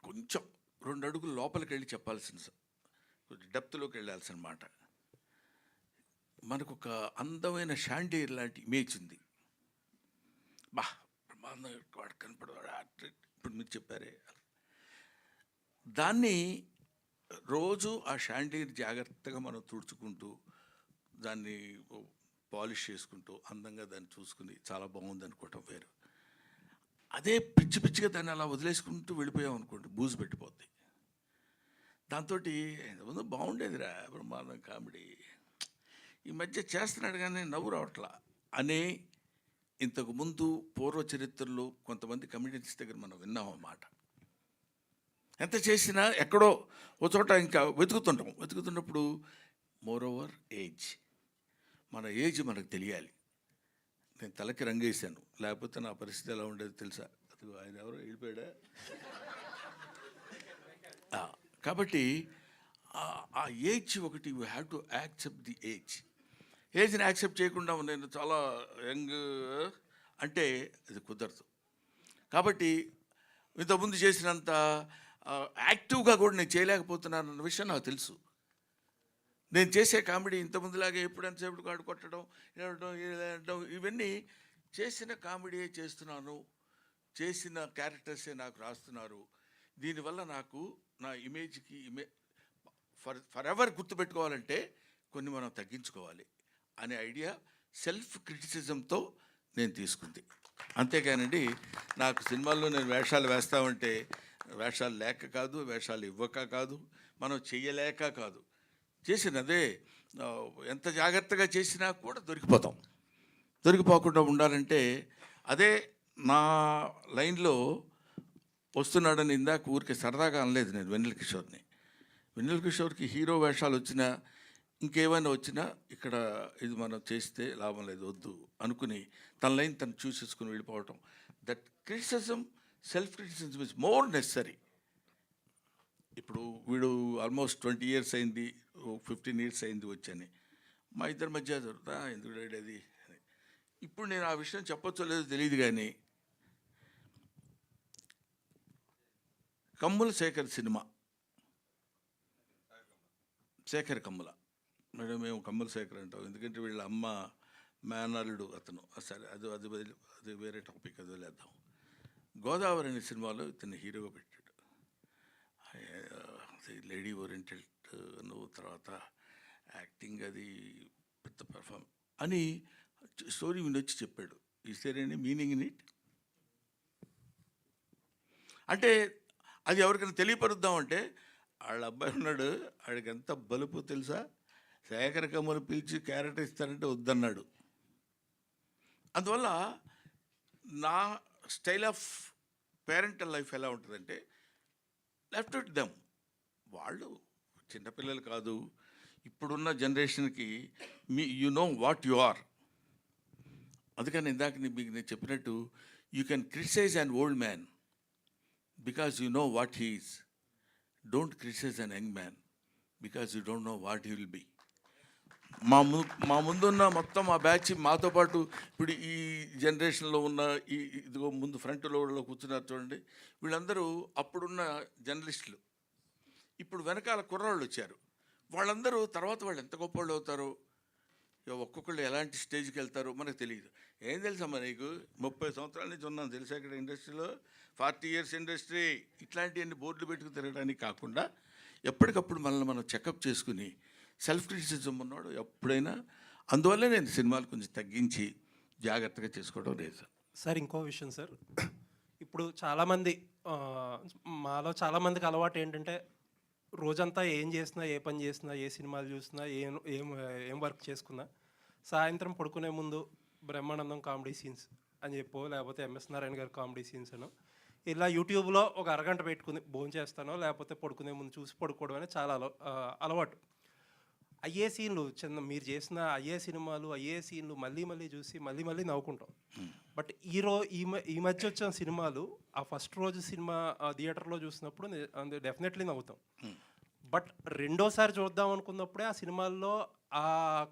కొంచెం 2 అడుగులు లోపలికి వెళ్ళి చెప్పాల్సిన కొంచెం డెప్త్లోకి వెళ్ళాల్సిన మాట. మనకు ఒక అందమైన షాండేర్ లాంటి ఇమేజ్ ఉంది. బా బ్రహ్మానందం వాడు కనపడవాడు, ఇప్పుడు మీరు చెప్పారే, దాన్ని రోజు ఆ షాండేర్ జాగ్రత్తగా మనం తుడుచుకుంటూ దాన్ని పాలిష్ చేసుకుంటూ అందంగా దాన్ని చూసుకుని చాలా బాగుంది అనుకోవటం వేరు. అదే పిచ్చి పిచ్చిగా దాన్ని అలా వదిలేసుకుంటూ వెళ్ళిపోయాం అనుకోండి, బూజు పెట్టిపోద్ది. దాంతో ఇంతకుముందు బాగుండేదిరా బ్రహ్మాండం కామెడీ, ఈ మధ్య చేస్తున్నాడు కానీ నవ్వు రావట్లా అనే ఇంతకుముందు పూర్వ చరిత్రలో కొంతమంది కమెడియన్స్ దగ్గర మనం విన్నాం అన్నమాట. ఎంత చేసినా ఎక్కడో ఒక చోట ఇంకా వెతుకుతున్నప్పుడు మోర్ ఓవర్ ఏజ్, మన ఏజ్ మనకు తెలియాలి. నేను తలకి రంగేశాను, లేకపోతే నా పరిస్థితి ఎలా ఉండేది తెలుసా? అది ఆయన ఎవరో వెళ్ళిపోయాడా? కాబట్టి ఆ ఏజ్ ఒకటి, you have to accept the ఏజ్ని యాక్సెప్ట్ చేయకుండా నేను చాలా యంగ్ అంటే అది కుదరదు. కాబట్టి ఇంతకుముందు చేసినంత యాక్టివ్గా కూడా నేను చేయలేకపోతున్నాను అన్న విషయం నాకు తెలుసు. నేను చేసే కామెడీ ఇంతకుముందులాగే ఎప్పుడెంతసేపు కాడు కొట్టడం ఇవన్నీ చేసిన కామెడీయే చేస్తున్నాను, చేసిన క్యారెక్టర్సే నాకు రాస్తున్నారు. దీనివల్ల నాకు నా ఇమేజ్కి ఫర్ ఎవర్ గుర్తుపెట్టుకోవాలంటే కొన్ని మనం తగ్గించుకోవాలి అనే ఐడియా సెల్ఫ్ క్రిటిసిజంతో నేను తీసుకుంది. అంతేకానండి నాకు సినిమాల్లో నేను వేషాలు వేస్తామంటే వేషాలు లేక కాదు, వేషాలు ఇవ్వక కాదు, మనం చెయ్యలేక కాదు, చేసినదే ఎంత జాగ్రత్తగా చేసినా కూడా దొరికిపోకుండా ఉండాలంటే అదే నా లైన్లో వస్తున్నాడని ఇందాక ఊరికే సరదాగా అనలేదు నేను వెన్నెల కిషోర్ని. వెన్నెల కిషోర్కి హీరో వేషాలు వచ్చినా ఇంకేమైనా వచ్చినా ఇక్కడ ఇది మనం చేస్తే లాభం లేదు, వద్దు అనుకుని తన లైన్ తను చూసేసుకుని వెళ్ళిపోవటం. That criticism, self criticism is more necessary. ఇప్పుడు వీడు ఆల్మోస్ట్ 20 years అయింది, 15 years అయింది వచ్చని, మా ఇద్దరి మధ్య దొరుకుతా ఎందుకు అది. ఇప్పుడు నేను ఆ విషయం చెప్పొచ్చో లేదో తెలియదు కానీ కమ్ముల శేఖర్ సినిమా, శేఖర్ కమ్ముల, మేడం మేము కమ్ముల శేఖర్ అంటాం ఎందుకంటే వీళ్ళ అమ్మ మేనల్లుడు అతను. సరే అది అది అది వేరే టాపిక్, అది వదిలేద్దాం. గోదావరి అనే సినిమాలో ఇతన్ని హీరోగా పెట్టాడు. లేడీ ఓరియంటెడ్ నువ్వు, తర్వాత యాక్టింగ్ అది పెద్ద పెర్ఫార్మ్ అని స్టోరీ వినొచ్చి చెప్పాడు. Is there any meaning in it? అంటే అది ఎవరికైనా తెలియపరుద్దామంటే వాళ్ళ అబ్బాయి ఉన్నాడు, వాడికి ఎంత బలుపు తెలుసా, శేఖర్ కమ్ములు పిలిచి క్యారెక్టర్ ఇస్తారంటే వద్దన్నాడు. అందువల్ల నా స్టైల్ ఆఫ్ పేరెంటల్ లైఫ్ ఎలా ఉంటుందంటే లెఫ్ట్ ఇట్ దెమ్. వాళ్ళు చిన్నపిల్లలు కాదు, ఇప్పుడున్న జనరేషన్కి you know what you are. అందుకని ఇందాక మీకు నేను చెప్పినట్టు you can criticize an old man because you know what he is. Don't criticize an young man because you don't know what he will be. మా ముందున్న మొత్తం ఆ బ్యాచ్ మాతో పాటు ఇప్పుడు ఈ జనరేషన్లో ఉన్న ఇదిగో ముందు ఫ్రంట్లో కూర్చున్నారు చూడండి, వీళ్ళందరూ అప్పుడున్న జర్నలిస్టులు. ఇప్పుడు వెనకాల కుర్రాళ్ళు వచ్చారు, వాళ్ళందరూ తర్వాత వాళ్ళు ఎంత గొప్పవాళ్ళు అవుతారో, ఒక్కొక్కళ్ళు ఎలాంటి స్టేజ్కి వెళ్తారో మనకు తెలియదు. ఏం తెలుసమ్మా నీకు, 30 సంవత్సరాల నుంచి ఉన్నాను తెలుసా ఇక్కడ ఇండస్ట్రీలో, 40 years ఇండస్ట్రీ, ఇట్లాంటివన్నీ బోర్డులు పెట్టుకుని తిరగడానికి కాకుండా ఎప్పటికప్పుడు మనల్ని మనం చెకప్ చేసుకుని సెల్ఫ్ క్రిటిసిజం ఉన్నాడు ఎప్పుడైనా. అందువల్ల నేను సినిమాలు కొంచెం తగ్గించి జాగ్రత్తగా చేసుకోవడం లేదు సార్. ఇంకో విషయం సార్, ఇప్పుడు చాలామంది మాలో చాలామందికి అలవాటు ఏంటంటే రోజంతా ఏం చేసినా, ఏ పని చేసినా, ఏ సినిమాలు చూసినా, ఏం వర్క్ చేసుకున్నా సాయంత్రం పడుకునే ముందు బ్రహ్మానందం కామెడీ సీన్స్ అని చెప్పో, లేకపోతే ఎంఎస్ నారాయణ గారు కామెడీ సీన్స్ అనో ఇలా యూట్యూబ్లో ఒక అరగంట పెట్టుకుని భోజనం చేస్తానో లేకపోతే పడుకునే ముందు చూసి పడుకోవడం అనేది చాలా అలవాటు. అయ్యే సీన్లు మీరు చేసిన అయ్యే సినిమాలు, అయ్యే సీన్లు మళ్ళీ మళ్ళీ చూసి మళ్ళీ నవ్వుకుంటాం. బట్ ఈ మధ్య వచ్చిన సినిమాలు ఆ ఫస్ట్ రోజు సినిమా థియేటర్లో చూసినప్పుడు డెఫినెట్లీ నవ్వుతాం. బట్ రెండోసారి చూద్దాం అనుకున్నప్పుడే ఆ సినిమాల్లో ఆ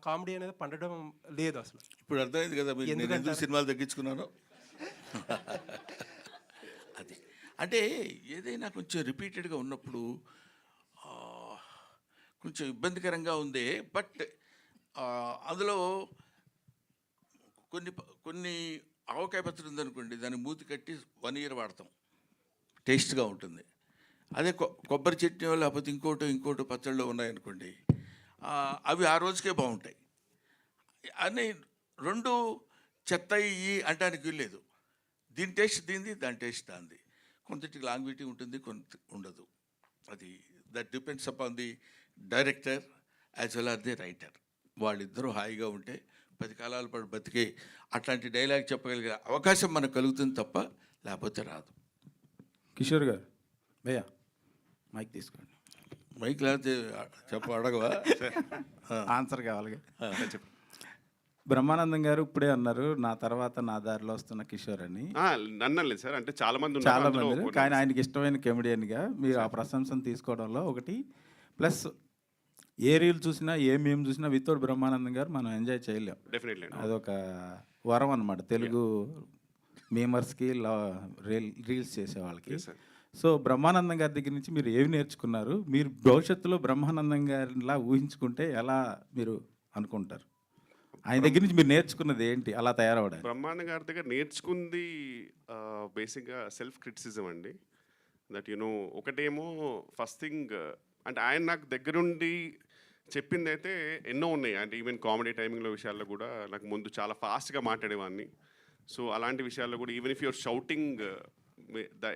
కామెడీ అనేది పండడం లేదు అసలు. ఇప్పుడు అర్థమైంది కదా ఎందుకు సినిమాలు తగ్గించుకున్నాను. అంటే ఏదైనా కొంచెం రిపీటెడ్గా ఉన్నప్పుడు కొంచెం ఇబ్బందికరంగా ఉంది. బట్ అందులో కొన్ని ఆవకాయ పచ్చడి ఉందనుకోండి, దాన్ని మూతి కట్టి 1 year వాడతాం, టేస్ట్గా ఉంటుంది. అదే కొబ్బరి చట్నీ లేకపోతే ఇంకోటో పచ్చళ్ళు ఉన్నాయనుకోండి, అవి ఆ రోజుకే బాగుంటాయి. అని 2 చెత్త ఇవి అంటానికి వీల్లేదు. దీని టేస్ట్ దీనిది, దాని టేస్ట్ దానిది. కొంతటికి లాంగ్విటీ ఉంటుంది, కొంత ఉండదు. అది that depends upon the director as well or the writer. వాళ్ళిద్దరూ హాయిగా ఉంటే 10 కాలాల పాటు బతికే అట్లాంటి డైలాగ్ చెప్పగలిగే అవకాశం మనకు కలుగుతుంది తప్ప లేకపోతే రాదు. కిషోర్ గారు, భయ్యా మైక్ తీసుకోండి. మైక్ లేకపోతే అడగవా? ఆన్సర్ కావాలి. చెప్పు. బ్రహ్మానందం గారు ఇప్పుడే అన్నారు, నా తర్వాత నా దారిలో వస్తున్న కిషోర్ అని. నన్నలేదు సార్, అంటే చాలా మంది కానీ ఆయనకి ఇష్టమైన కమెడియన్గా మీరు ఆ ప్రశంసను తీసుకోవడంలో ఒకటి ప్లస్. ఏ రీల్ చూసినా ఏ మేము చూసినా వితౌట్ బ్రహ్మానందం గారు మనం ఎంజాయ్ చేయలేం. డెఫినెట్లీ అదొక వరం అనమాట తెలుగు మేమర్స్కి, రీల్స్ చేసే వాళ్ళకి. సో బ్రహ్మానందం గారి దగ్గర నుంచి మీరు ఏమి నేర్చుకున్నారు? మీరు భవిష్యత్తులో బ్రహ్మానందం గారిలా ఊహించుకుంటే ఎలా మీరు అనుకుంటారు? ఆయన దగ్గర నుంచి మీరు నేర్చుకున్నది ఏంటి అలా తయారవడానికి? బ్రహ్మానందం గారి దగ్గర నేర్చుకుంది బేసిక్గా సెల్ఫ్ క్రిటిసిజం అండి. దట్ ఒకటేమో ఫస్ట్ థింగ్, అంటే ఆయన నాకు దగ్గరుండి చెప్పింది అయితే ఎన్నో ఉన్నాయి. అంటే ఈవెన్ కామెడీ టైమింగ్లో విషయాల్లో కూడా నాకు ముందు చాలా ఫాస్ట్గా మాట్లాడేవాడిని. సో అలాంటి విషయాల్లో కూడా even if your shouting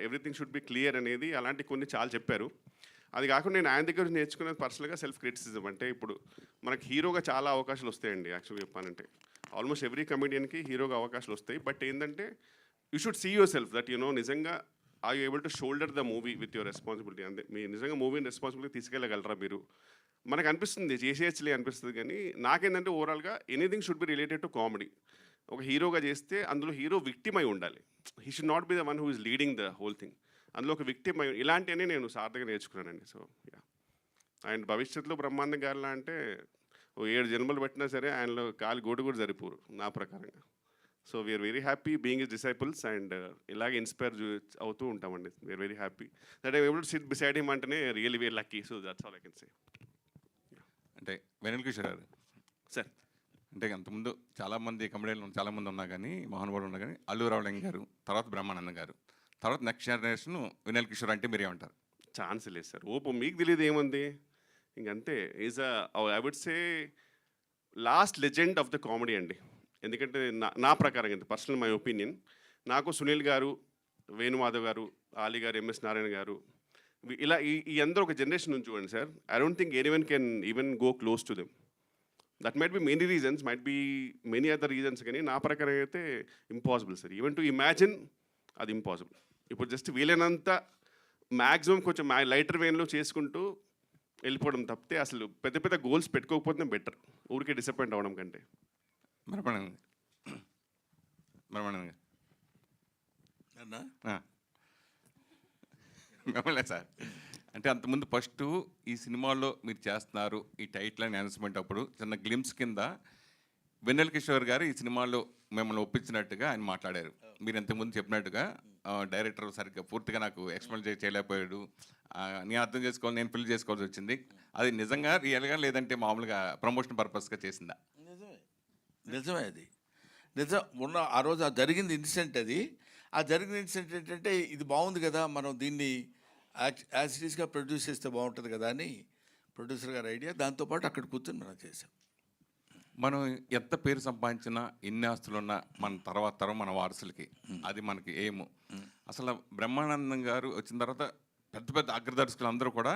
everything should be clear అనేది, అలాంటి కొన్ని చాలా చెప్పారు. అది కాకుండా నేను ఆయన దగ్గర నేర్చుకున్నది పర్సనల్గా సెల్ఫ్ క్రిటిసిజం. అంటే ఇప్పుడు మనకి హీరోగా చాలా అవకాశాలు వస్తాయండి. యాక్చువల్గా చెప్పానంటే ఆల్మోస్ట్ ఎవ్రీ కమెడియన్కి హీరోగా అవకాశాలు వస్తాయి. బట్ ఏంటంటే you should see yourself that నిజంగా are you able to shoulder the movie with your responsibility. అంతే, మీరు నిజంగా మూవీని రెస్పాన్సిబిలిటీ తీసుకెళ్ళగలరా మీరు? మనకు అనిపిస్తుంది చేసేయచ్చులే అనిపిస్తుంది, కానీ నాకేంటంటే ఓవరాల్గా anything should be related to comedy. ఒక హీరోగా చేస్తే అందులో హీరో విక్టిమ్ అయి ఉండాలి. He should not be the one who is leading the whole thing. అందులో ఒక విక్టిమ్ అయి, ఇలాంటివన్నీ నేను సార్థగా నేర్చుకున్నానండి. సో యా, అండ్ భవిష్యత్తులో బ్రహ్మానందం గారిలా అంటే 7 జన్మలు పెట్టినా సరే ఆయనలో కాలి గోడు కూడా సరిపోరు నా ప్రకారంగా. So we are very happy being his disciples and ఇలాగే ఇన్స్పైర్ అవుతూ ఉంటామండి. We are very happy that I able to sit beside him అంటేనే really very lucky. So that's all I can say. అంటే వెనల్ కిషోర్ గారు సార్, అంటే అంతకుముందు చాలామంది కమెడియన్లు చాలామంది ఉన్నా కానీ, మహానుభావులు ఉన్నా కానీ, అల్లు రావులింగ గారు, తర్వాత బ్రహ్మానందం గారు, తర్వాత నెక్స్ట్ జనరేషన్ వెనల్ కిషోర్ అంటే మీరేమంటారు? ఛాన్స్ లేదు సార్. మీకు తెలియదు ఏముంది, ఇంకంతే. Is I would say last legend of the comedy అండి. ఎందుకంటే నా ప్రకారం అయితే పర్సనల్ మై ఒపీనియన్, నాకు సునీల్ గారు, వేణుమాధవ్ గారు, ఆలీ గారు, ఎంఎస్ నారాయణ గారు, ఇలా ఈ అందరూ ఒక జనరేషన్ నుంచి చూడండి sir. I don't think anyone can even go close to them. That might be many reasons, might be many other reasons, కానీ నా ప్రకారం అయితే impossible sir. Even to imagine అది ఇంపాసిబుల్. ఇప్పుడు జస్ట్ వీలైనంత మ్యాక్సిమం కొంచెం లైటర్ వేన్లో చేసుకుంటూ వెళ్ళిపోవడం తప్పితే అసలు పెద్ద పెద్ద గోల్స్ పెట్టుకోకపోతే బెటర్, ఊరికే డిసప్పాయింట్ అవ్వడం కంటే. బ్రహ్మానందం మిమ్మల్ని సార్, అంటే అంతకుముందు ఫస్ట్ ఈ సినిమాలో మీరు చేస్తున్నారు ఈ టైటిల్ అని అనౌన్స్మెంట్ అప్పుడు చిన్న గ్లిమ్స్ కింద వెన్నెల కిషోర్ గారు ఈ సినిమాలో మిమ్మల్ని ఒప్పించినట్టుగా ఆయన మాట్లాడారు. మీరు ఇంతకుముందు చెప్పినట్టుగా డైరెక్టర్ సరిగ్గా పూర్తిగా నాకు ఎక్స్ప్లెయిన్ చేయలేకపోయాడు, నేను అర్థం చేసుకోవాలి, నేను ఫిల్ చేసుకోవాల్సి వచ్చింది. అది నిజంగా రియల్గా లేదంటే మామూలుగా ప్రమోషన్ పర్పస్గా చేసిందా? నిజమే అది నిజం. ఆ రోజు ఆ జరిగింది ఇన్సిడెంట్ అది. ఆ జరిగిన ఇన్సిడెంట్ ఏంటంటే ఇది బాగుంది కదా, మనం దీన్ని యాజ్ ఇట్ ఈస్గా ప్రొడ్యూస్ చేస్తే బాగుంటుంది కదా అని ప్రొడ్యూసర్ గారి ఐడియా. దాంతోపాటు అక్కడ కూర్చొని మనం చేసాం. మనం ఎంత పేరు సంపాదించినా, ఎన్ని ఆస్తులున్నా మన తర్వాత తరం మన వారసులకి అది మనకి ఏము. అసలు బ్రహ్మానందం గారు వచ్చిన తర్వాత పెద్ద పెద్ద అగ్రదర్శకులు అందరూ కూడా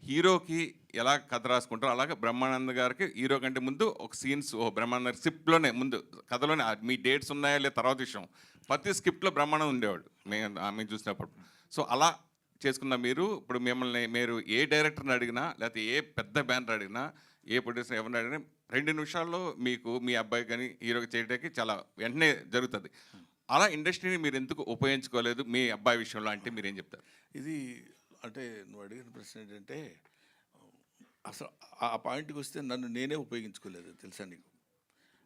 హీరోకి ఎలా కథ రాసుకుంటారో అలాగే బ్రహ్మానంద గారికి హీరో కంటే ముందు ఒక సీన్స్ బ్రహ్మానంద గారి స్క్రిప్ట్లోనే ముందు కథలోనే మీ డేట్స్ ఉన్నాయా లేదా తర్వాత విషయం, ప్రతి స్క్రిప్ట్లో బ్రహ్మానందం ఉండేవాడు మేము చూసినప్పుడు. సో అలా చేసుకున్న మీరు ఇప్పుడు మీరు ఏ డైరెక్టర్ని అడిగినా లేకపోతే ఏ పెద్ద బ్యానర్ అడిగినా, ఏ ప్రొడ్యూసర్ ఎవరిని అడిగినా 2 నిమిషాల్లో మీకు మీ అబ్బాయి కానీ హీరోకి చేయడానికి చాలా వెంటనే జరుగుతుంది. అలా ఇండస్ట్రీని మీరు ఎందుకు ఉపయోగించుకోలేదు మీ అబ్బాయి విషయంలో అంటే మీరేం చెప్తారు? ఇది అంటే నువ్వు అడిగిన ప్రశ్న ఏంటంటే అసలు ఆ పాయింట్కి వస్తే నన్ను నేనే ఉపయోగించుకోలేదు తెలుసా నీకు.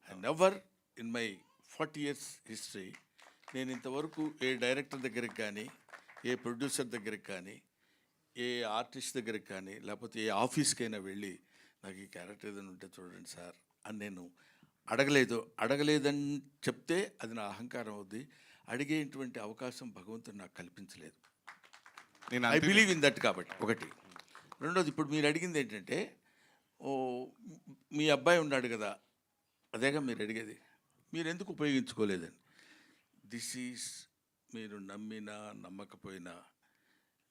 I never in my 40 years history నేను ఇంతవరకు ఏ డైరెక్టర్ దగ్గరికి కానీ ఏ ప్రొడ్యూసర్ దగ్గరికి కానీ, ఏ ఆర్టిస్ట్ దగ్గరికి కానీ, లేకపోతే ఏ ఆఫీస్కైనా వెళ్ళి నాకు ఈ క్యారెక్టర్ ఏదైనా ఉంటే చూడండి సార్ అని నేను అడగలేదని చెప్తే అది నా అహంకారం అవుద్ది. అడిగేటువంటి అవకాశం భగవంతుడు నాకు కల్పించలేదు. నేను ఐ బిలీవ్ ఇన్ దట్. కాబట్టి ఒకటి. రెండోది, ఇప్పుడు మీరు అడిగింది ఏంటంటే, మీ అబ్బాయి ఉన్నాడు కదా, అదేగా మీరు అడిగేది, మీరు ఎందుకు ఉపయోగించుకోలేదని. దిస్ ఈజ్, మీరు నమ్మినా నమ్మకపోయినా,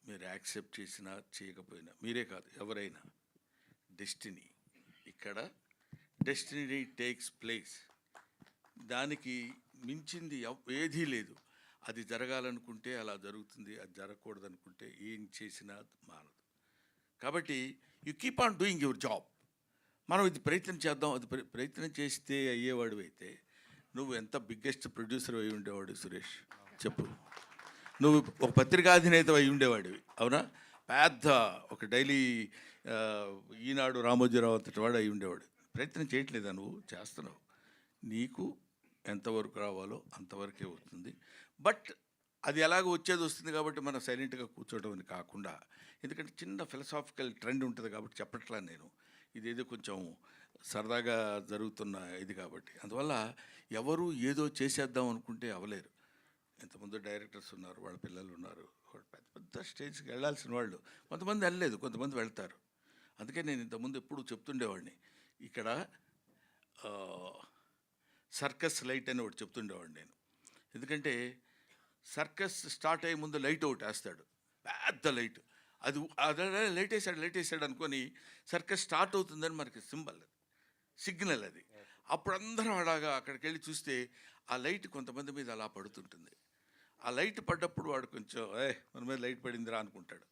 మీరు యాక్సెప్ట్ చేసినా చేయకపోయినా, మీరే కాదు ఎవరైనా, డెస్టినీ. ఇక్కడ డెస్టినీ టేక్స్ ప్లేస్. దానికి మించింది ఏదీ లేదు. అది జరగాలనుకుంటే అలా జరుగుతుంది, అది జరగకూడదు అనుకుంటే ఏం చేసినా మానదు. కాబట్టి you keep on doing your job. మనం ఇది ప్రయత్నం చేద్దాం, అది ప్రయత్నం చేస్తే అయ్యేవాడు అయితే నువ్వు ఎంత బిగ్గెస్ట్ ప్రొడ్యూసర్ అయి ఉండేవాడు సురేష్ చెప్పు. నువ్వు ఒక పత్రికాధినేత అయి ఉండేవాడివి, అవునా? పెద్ద ఒక డైలీ ఈనాడు రామోజీరావు అంతటి వాడు అయి ఉండేవాడు. ప్రయత్నం చేయట్లేదా? నువ్వు చేస్తున్నావు. నీకు ఎంతవరకు రావాలో అంతవరకే వస్తుంది. బట్ అది ఎలాగో వచ్చేది వస్తుంది కాబట్టి మనం సైలెంట్గా కూర్చోవడం అని కాకుండా, ఎందుకంటే చిన్న ఫిలసాఫికల్ ట్రెండ్ ఉంటుంది కాబట్టి చెప్పట్లా నేను, ఇదేదో కొంచెం సరదాగా జరుగుతున్న ఇది కాబట్టి. అందువల్ల ఎవరు ఏదో చేసేద్దాం అనుకుంటే అవ్వలేరు. ఎంతమంది డైరెక్టర్స్ ఉన్నారు, వాళ్ళ పిల్లలు ఉన్నారు, పెద్ద పెద్ద స్టేజ్కి వెళ్ళాల్సిన వాళ్ళు. కొంతమంది వెళ్ళలేదు, కొంతమంది వెళ్తారు. అందుకే నేను ఇంతకుముందు ఎప్పుడు చెప్తుండేవాడిని, ఇక్కడ సర్కస్ లైట్ అని ఒకటి చెప్తుండేవాడిని నేను. ఎందుకంటే సర్కస్ స్టార్ట్ అయ్యే ముందు లైట్ ఒకటి వేస్తాడు, పెద్ద లైట్. అది అదే లైట్ వేసాడు అనుకొని సర్కస్ స్టార్ట్ అవుతుందని మనకి సింబల్, సిగ్నల్ అది. అప్పుడు అందరం అలాగా అక్కడికి వెళ్ళి చూస్తే ఆ లైట్ కొంతమంది మీద అలా పడుతుంటుంది. ఆ లైట్ పడ్డప్పుడు వాడు కొంచెం మన మీద లైట్ పడిందిరా అనుకుంటాడు.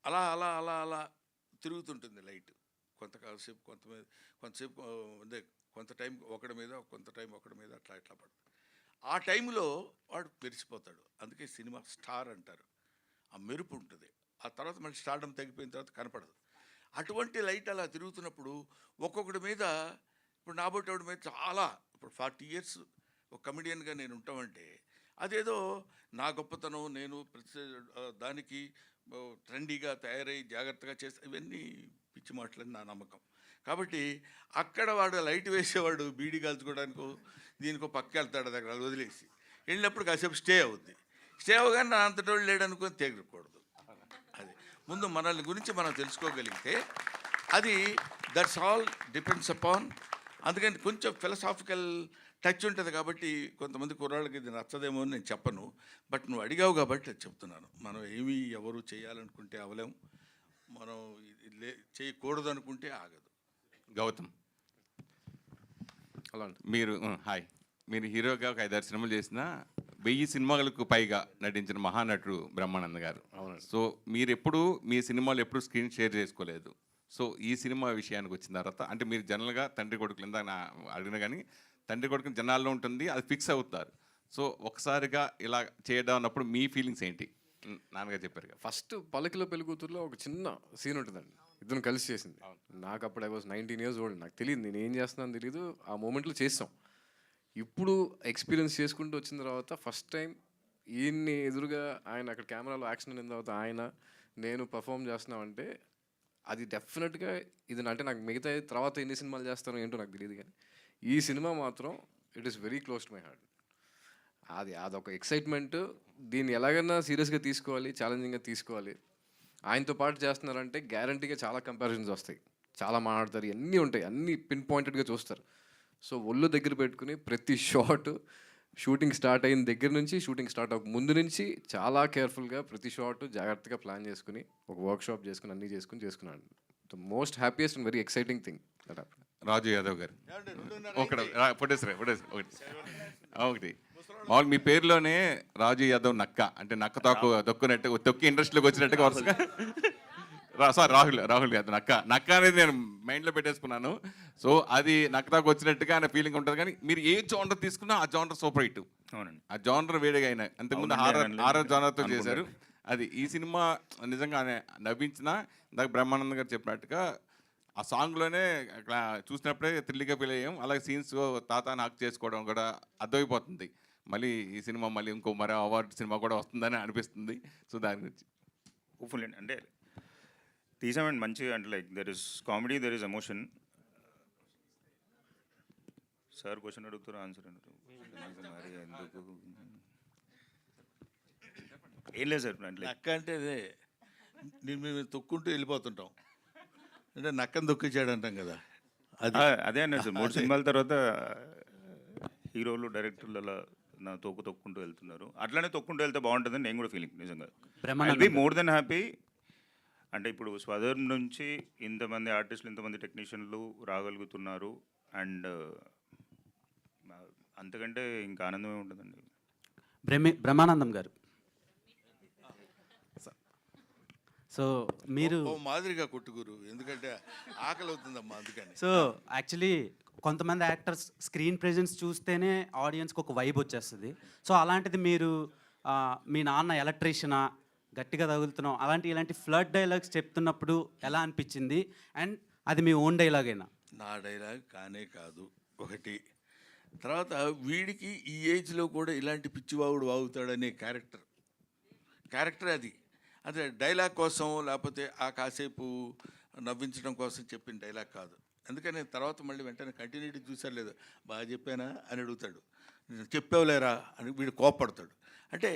అలా అలా అలా అలా తిరుగుతుంటుంది లైట్. కొంతసేపు కొంతసేపు అదే కొంత టైం ఒకడి మీద, కొంత టైం ఒకడి మీద, అట్లా ఇట్లా పడుతుంది. ఆ టైంలో వాడు మెరిసిపోతాడు. అందుకే సినిమా స్టార్ అంటారు. ఆ మెరుపు ఉంటుంది. ఆ తర్వాత మళ్ళీ స్టార్డం తగ్గిపోయిన తర్వాత కనపడదు. అటువంటి లైట్ అలా తిరుగుతున్నప్పుడు ఒక్కొక్కడి మీద, ఇప్పుడు నాబోటోడి మీద చాలా, ఇప్పుడు 40 years ఒక కమెడియన్గా నేను ఉంటామంటే అదేదో నా గొప్పతనం, నేను ప్రతి దానికి ట్రెండీగా తయారై జాగ్రత్తగా చేస్తే, ఇవన్నీ పిచ్చి మాటలని నా నమ్మకం. కాబట్టి అక్కడ వాడు లైట్ వేసేవాడు బీడీ కాల్చుకోవడానికో దీనికో పక్క వెళ్తాడు, దగ్గర అది వదిలేసి వెళ్ళినప్పుడు కాసేపు స్టే అవుద్ది. స్టే అవగానే నా అంతటోళ్ళు లేడనుకొని తెగకూడదు. అది ముందు మనల్ని గురించి మనం తెలుసుకోగలిగితే అది దట్స్ ఆల్ డిపెండ్స్ అపాన్. అందుకని కొంచెం ఫిలసాఫికల్ టచ్ ఉంటుంది కాబట్టి కొంతమంది కుర్రాళ్ళకి ఇది నచ్చదేమో అని నేను చెప్పను. బట్ నువ్వు అడిగావు కాబట్టి అది చెప్తున్నాను. మనం ఏమీ ఎవరు చేయాలనుకుంటే అవలేం, మనం చేయకూడదు అనుకుంటే ఆగదు. గౌతమ్, అలా మీరు హాయ్, మీరు హీరోగా ఒక 5-6 సినిమాలు చేసిన 1000 సినిమాలకు పైగా నటించిన మహానటుడు బ్రహ్మానంద్ గారు. సో మీరు ఎప్పుడు మీ సినిమాలు ఎప్పుడు స్క్రీన్ షేర్ చేసుకోలేదు. సో ఈ సినిమా విషయానికి వచ్చిన తర్వాత, అంటే మీరు జనరల్గా తండ్రి కొడుకులు ఇందాక అడిగినా కానీ తండ్రి కొడుకుని జనాల్లో ఉంటుంది, అది ఫిక్స్ అవుతారు. సో ఒకసారిగా ఇలా చేయడం అన్నప్పుడు మీ ఫీలింగ్స్ ఏంటి? నాన్నగారు చెప్పారు కదా, ఫస్ట్ పల్లకిలో పెళ్లి కూతురులో ఒక చిన్న సీన్ ఉంటుందండి, ఇద్దరు కలిసి చేసింది. నాకు అప్పుడు ఐ వాజ్ 19 years old. నాకు తెలియదు నేను ఏం చేస్తున్నాను తెలియదు. ఆ మూమెంట్లో చేసాం. ఇప్పుడు ఎక్స్పీరియన్స్ చేసుకుంటూ వచ్చిన తర్వాత ఫస్ట్ టైం ఈయన్ని ఎదురుగా ఆయన అక్కడ కెమెరాలో యాక్షన్ అయిన తర్వాత ఆయన నేను పర్ఫామ్ చేస్తున్నామంటే అది డెఫినెట్గా ఇది. అంటే నాకు మిగతా తర్వాత ఎన్ని సినిమాలు చేస్తానో ఏంటో నాకు తెలియదు, కానీ ఈ సినిమా మాత్రం it is very close to my heart. అదొక ఎక్సైట్మెంట్. దీన్ని ఎలాగైనా సీరియస్గా తీసుకోవాలి, ఛాలెంజింగ్గా తీసుకోవాలి. ఆయనతో పాటు చేస్తున్నారంటే గ్యారంటీగా చాలా కంపారిజన్స్ వస్తాయి, చాలా మాట్లాడతారు, అన్నీ ఉంటాయి, అన్నీ పిన్ పాయింటెడ్గా చూస్తారు. సో ఒళ్ళు దగ్గర పెట్టుకుని ప్రతి షాట్ షూటింగ్ స్టార్ట్ అయిన దగ్గర నుంచి షూటింగ్ స్టార్ట్ అవ్వక ముందు నుంచి చాలా కేర్ఫుల్గా ప్రతి షాట్ జాగ్రత్తగా ప్లాన్ చేసుకుని ఒక వర్క్షాప్ చేసుకుని అన్నీ చేసుకున్నాను. The most happiest and very exciting thing that happen. Raju Yadav garu ఒకటి మామూలు మీ పేరులోనే రాజు యాదవ్ నక్క, అంటే నక్క తొక్కునట్టు తొక్కి ఇండస్ట్రీలోకి వచ్చినట్టుగా వరుసగా సారీ రాహుల్ యాదవ్ నక్క అనేది నేను మైండ్లో పెట్టేసుకున్నాను. సో అది నక్కతాకు వచ్చినట్టుగా ఆయన ఫీలింగ్ ఉంటుంది. కానీ మీరు ఏ జానర్ తీసుకున్నా ఆ జానర్ సూపర్ హిట్. అవునండి, ఆ జానర్ వేడిగా అయినా అంతకుముందు హారర్ జానర్తో చేశారు. అది ఈ సినిమా నిజంగా నవ్వించిన ఇందాక బ్రహ్మానందం గారు చెప్పినట్టుగా ఆ సాంగ్లోనే చూసినప్పుడే థ్రిల్గా ఫీల్ అయ్యాం. అలాగే సీన్స్ తాత నాకు చేసుకోవడం కూడా అర్థమైపోతుంది. మళ్ళీ ఈ సినిమా మళ్ళీ ఇంకో మరో అవార్డు సినిమా కూడా వస్తుందని అనిపిస్తుంది. సో దాని గురించి హోప్ఫుల్ అంటే తీసామండి మంచిగా, అంటే like there is comedy, there is emotion. Sir question అడుగుతారు ఆన్సర్ అన్నారు మరి ఎందుకు ఏం లేదు సార్. అంటే నక్క అంటే అదే, మేము తొక్కుంటూ వెళ్ళిపోతుంటాం, అంటే నక్కని తొక్కించాడు అంటాం కదా, అది అదే అన్నారు సార్. 3 సినిమాల తర్వాత హీరోలు డైరెక్టర్లు అలా నా తొక్కుంటూ వెళ్తున్నారు. అట్లానే తొక్కుంటూ వెళ్తే బాగుంటుందని నేను కూడా ఫీలింగ్ నిజంగా. I be more than happy. అంటే ఇప్పుడు స్వధర్మ్ నుంచి ఇంతమంది ఆర్టిస్టులు, ఇంతమంది టెక్నీషియన్లు రాగలుగుతున్నారు. అండ్ అంతకంటే ఇంకా ఆనందమే ఉంటుందండి. బ్రహ్మానందం గారు, సో మీరు ఓ మాదిరిగా కొట్టుగురు, ఎందుకంటే ఆకలి అవుతుందమ్మా అందుకని. సో యాక్చువల్లీ కొంతమంది యాక్టర్స్ స్క్రీన్ ప్రెజెన్స్ చూస్తేనే ఆడియన్స్కి ఒక వైబ్ వచ్చేస్తుంది. సో అలాంటిది మీరు మీ నాన్న ఎలక్ట్రీషియనా, గట్టిగా తగులుతున్నాం, ఇలాంటి ఫ్లడ్ డైలాగ్స్ చెప్తున్నప్పుడు ఎలా అనిపించింది? అండ్ అది మీ ఓన్ డైలాగేనా? నా డైలాగ్ కానే కాదు ఒకటి. తర్వాత వీడికి ఈ ఏజ్లో కూడా ఇలాంటి పిచ్చివాగుడు వాగుతాడనే క్యారెక్టర్ అది. అదే డైలాగ్ కోసం లేకపోతే ఆ కాసేపు నవ్వించడం కోసం చెప్పిన డైలాగ్ కాదు. అందుకని తర్వాత మళ్ళీ వెంటనే కంటిన్యూటీ చూసారు లేదు, బాగా చెప్పానా అని అడుగుతాడు, చెప్పావులేరా అని వీడు కోప్పడతాడు. అంటే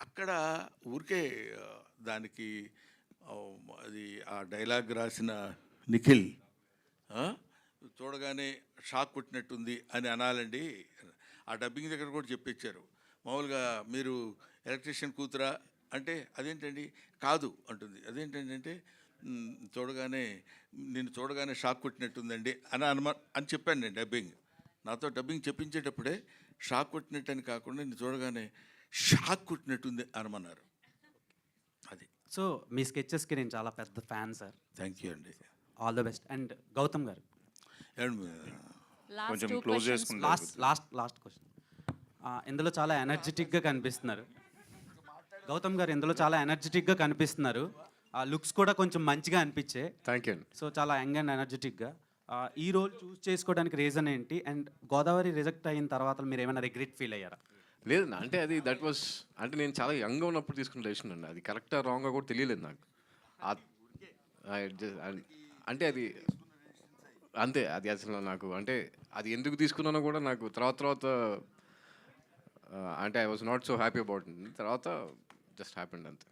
అక్కడ ఊరికే దానికి అది ఆ డైలాగ్ రాసిన నిఖిల్ చూడగానే షాక్ కొట్టినట్టుంది అని అనాలండి. ఆ డబ్బింగ్ దగ్గర కూడా చెప్పించారు. మామూలుగా మీరు ఎలక్ట్రీషియన్ కూతురా అంటే అదేంటండి కాదు అంటుంది, అదేంటండి అంటే నిన్ను చూడగానే షాక్ కొట్టినట్టుందండి అని చెప్పాను నేను డబ్బింగ్. నాతో డబ్బింగ్ చెప్పించేటప్పుడే షాక్ కొట్టినట్టు అని కాకుండా నిన్ను చూడగానే షాక్ కొట్టినట్టుంది అనమన్నారు. అది. సో మీ స్కెచెస్కి నేను చాలా పెద్ద ఫ్యాన్ సార్. థ్యాంక్ యూ అండి, all the best. And Gautam గారు, కొంచెం క్లోజ్ చేసుకుంటాం. Last question. ఇందులో చాలా ఎనర్జెటిక్గా కనిపిస్తున్నారు గౌతమ్ గారు, ఇందులో చాలా ఎనర్జెటిక్గా కనిపిస్తున్నారు. లుక్స్ కూడా కొంచెం మంచిగా అనిపించే. Thank you. సో చాలా యంగ్ అండ్ ఎనర్జెటిక్గా. ఈ రోల్ చూస్ చేసుకోవడానికి రీజన్ ఏంటి? అండ్ గోదావరి రిజెక్ట్ అయిన తర్వాత మీరు ఏమైనా రిగ్రెట్ ఫీల్ అయ్యారా? లేదు, అంటే అది దట్ వాస్, అంటే నేను చాలా యంగ్గా ఉన్నప్పుడు తీసుకున్న డెసిషన్ అండి. అది కరెక్టా రాంగ్గా కూడా తెలియలేదు నాకు. అంటే అది అంతే, అది అసలు నాకు అంటే అది ఎందుకు తీసుకున్నానో కూడా నాకు తర్వాత అంటే I was not so happy about it. తర్వాత జస్ట్ హ్యాపెండ్ అంతే.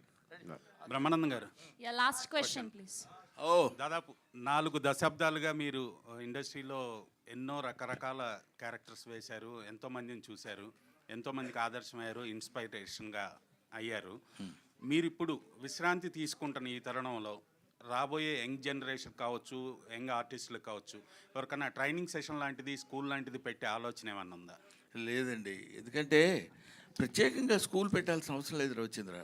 బ్రహ్మానందం గారు, లాస్ట్ క్వశ్చన్ ప్లీజ్. దాదాపు 4 దశాబ్దాలుగా మీరు ఇండస్ట్రీలో ఎన్నో రకరకాల క్యారెక్టర్స్ వేశారు, ఎంతోమందిని చూశారు, ఎంతోమందికి ఆదర్శమయ్యారు, ఇన్స్పైరేషన్గా అయ్యారు. మీరు ఇప్పుడు విశ్రాంతి తీసుకుంటున్న ఈ తరుణంలో రాబోయే యంగ్ జనరేషన్ కావచ్చు, యంగ్ ఆర్టిస్టులకు కావచ్చు, ఎవరికైనా ట్రైనింగ్ సెషన్ లాంటిది, స్కూల్ లాంటిది పెట్టే ఆలోచన ఏమన్నా ఉందా? లేదండి, ఎందుకంటే ప్రత్యేకంగా స్కూల్ పెట్టాల్సిన అవసరం లేదు రవిచంద్ర.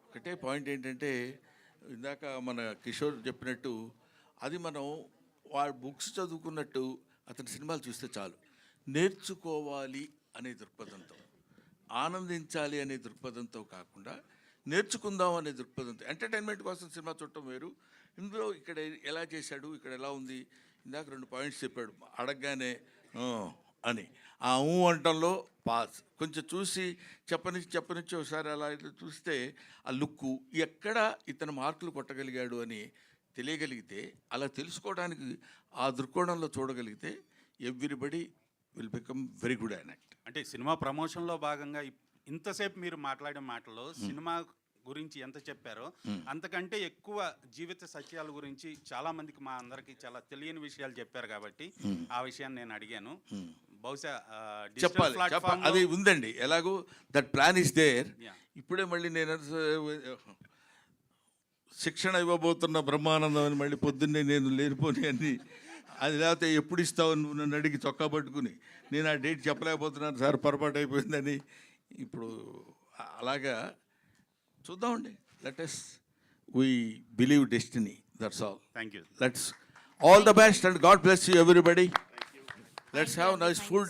ఒకటే పాయింట్ ఏంటంటే ఇందాక మన కిషోర్ చెప్పినట్టు అది మనం వాడు బుక్స్ చదువుకున్నట్టు అతని సినిమాలు చూస్తే చాలు. నేర్చుకోవాలి అనే దృక్పథంతో, ఆనందించాలి అనే దృక్పథంతో కాకుండా నేర్చుకుందాం అనే దృక్పథంతో, ఎంటర్టైన్మెంట్ కోసం సినిమా చూడటం వేరు. ఇందులో ఇక్కడ ఎలా చేశాడు, ఇక్కడ ఎలా ఉంది, ఇందాక 2 పాయింట్స్ చెప్పాడు, అడగగానే అని ఆ అంటంలో పాస్ కొంచెం చూసి చెప్పనిచ్చి ఒకసారి అలా చూస్తే ఆ లుక్కు ఎక్కడ ఇతను మార్కులు కొట్టగలిగాడు అని తెలియగలిగితే, అలా తెలుసుకోవడానికి ఆ దృక్కోణంలో చూడగలిగితే everybody will become very good an act. అంటే సినిమా ప్రమోషన్లో భాగంగా ఇంతసేపు మీరు మాట్లాడే మాటల్లో సినిమా గురించి ఎంత చెప్పారో అంతకంటే ఎక్కువ జీవిత సత్యాల గురించి చాలా మందికి, మా అందరికి చాలా తెలియని విషయాలు చెప్పారు కాబట్టి ఆ విషయాన్ని నేను అడిగాను. బహుశా చెప్పాలి, అది ఉందండి. ఎలాగో దట్ ప్లాన్ ఇస్ దేర్. ఇప్పుడే మళ్ళీ నేను శిక్షణ ఇవ్వబోతున్న బ్రహ్మానందం అని మళ్ళీ పొద్దున్నే నేను లేనిపోని అని అది, లేకపోతే ఎప్పుడు ఇస్తావు నువ్వు నన్ను అడిగి చొక్కా పట్టుకుని నేను ఆ డేట్ చెప్పలేకపోతున్నాను సార్, పొరపాటు అయిపోయిందని. ఇప్పుడు అలాగా చూద్దామండి. Let's we believe destiny, that's all. Thank you. Let's all the best and God bless you everybody. Let's have nice food.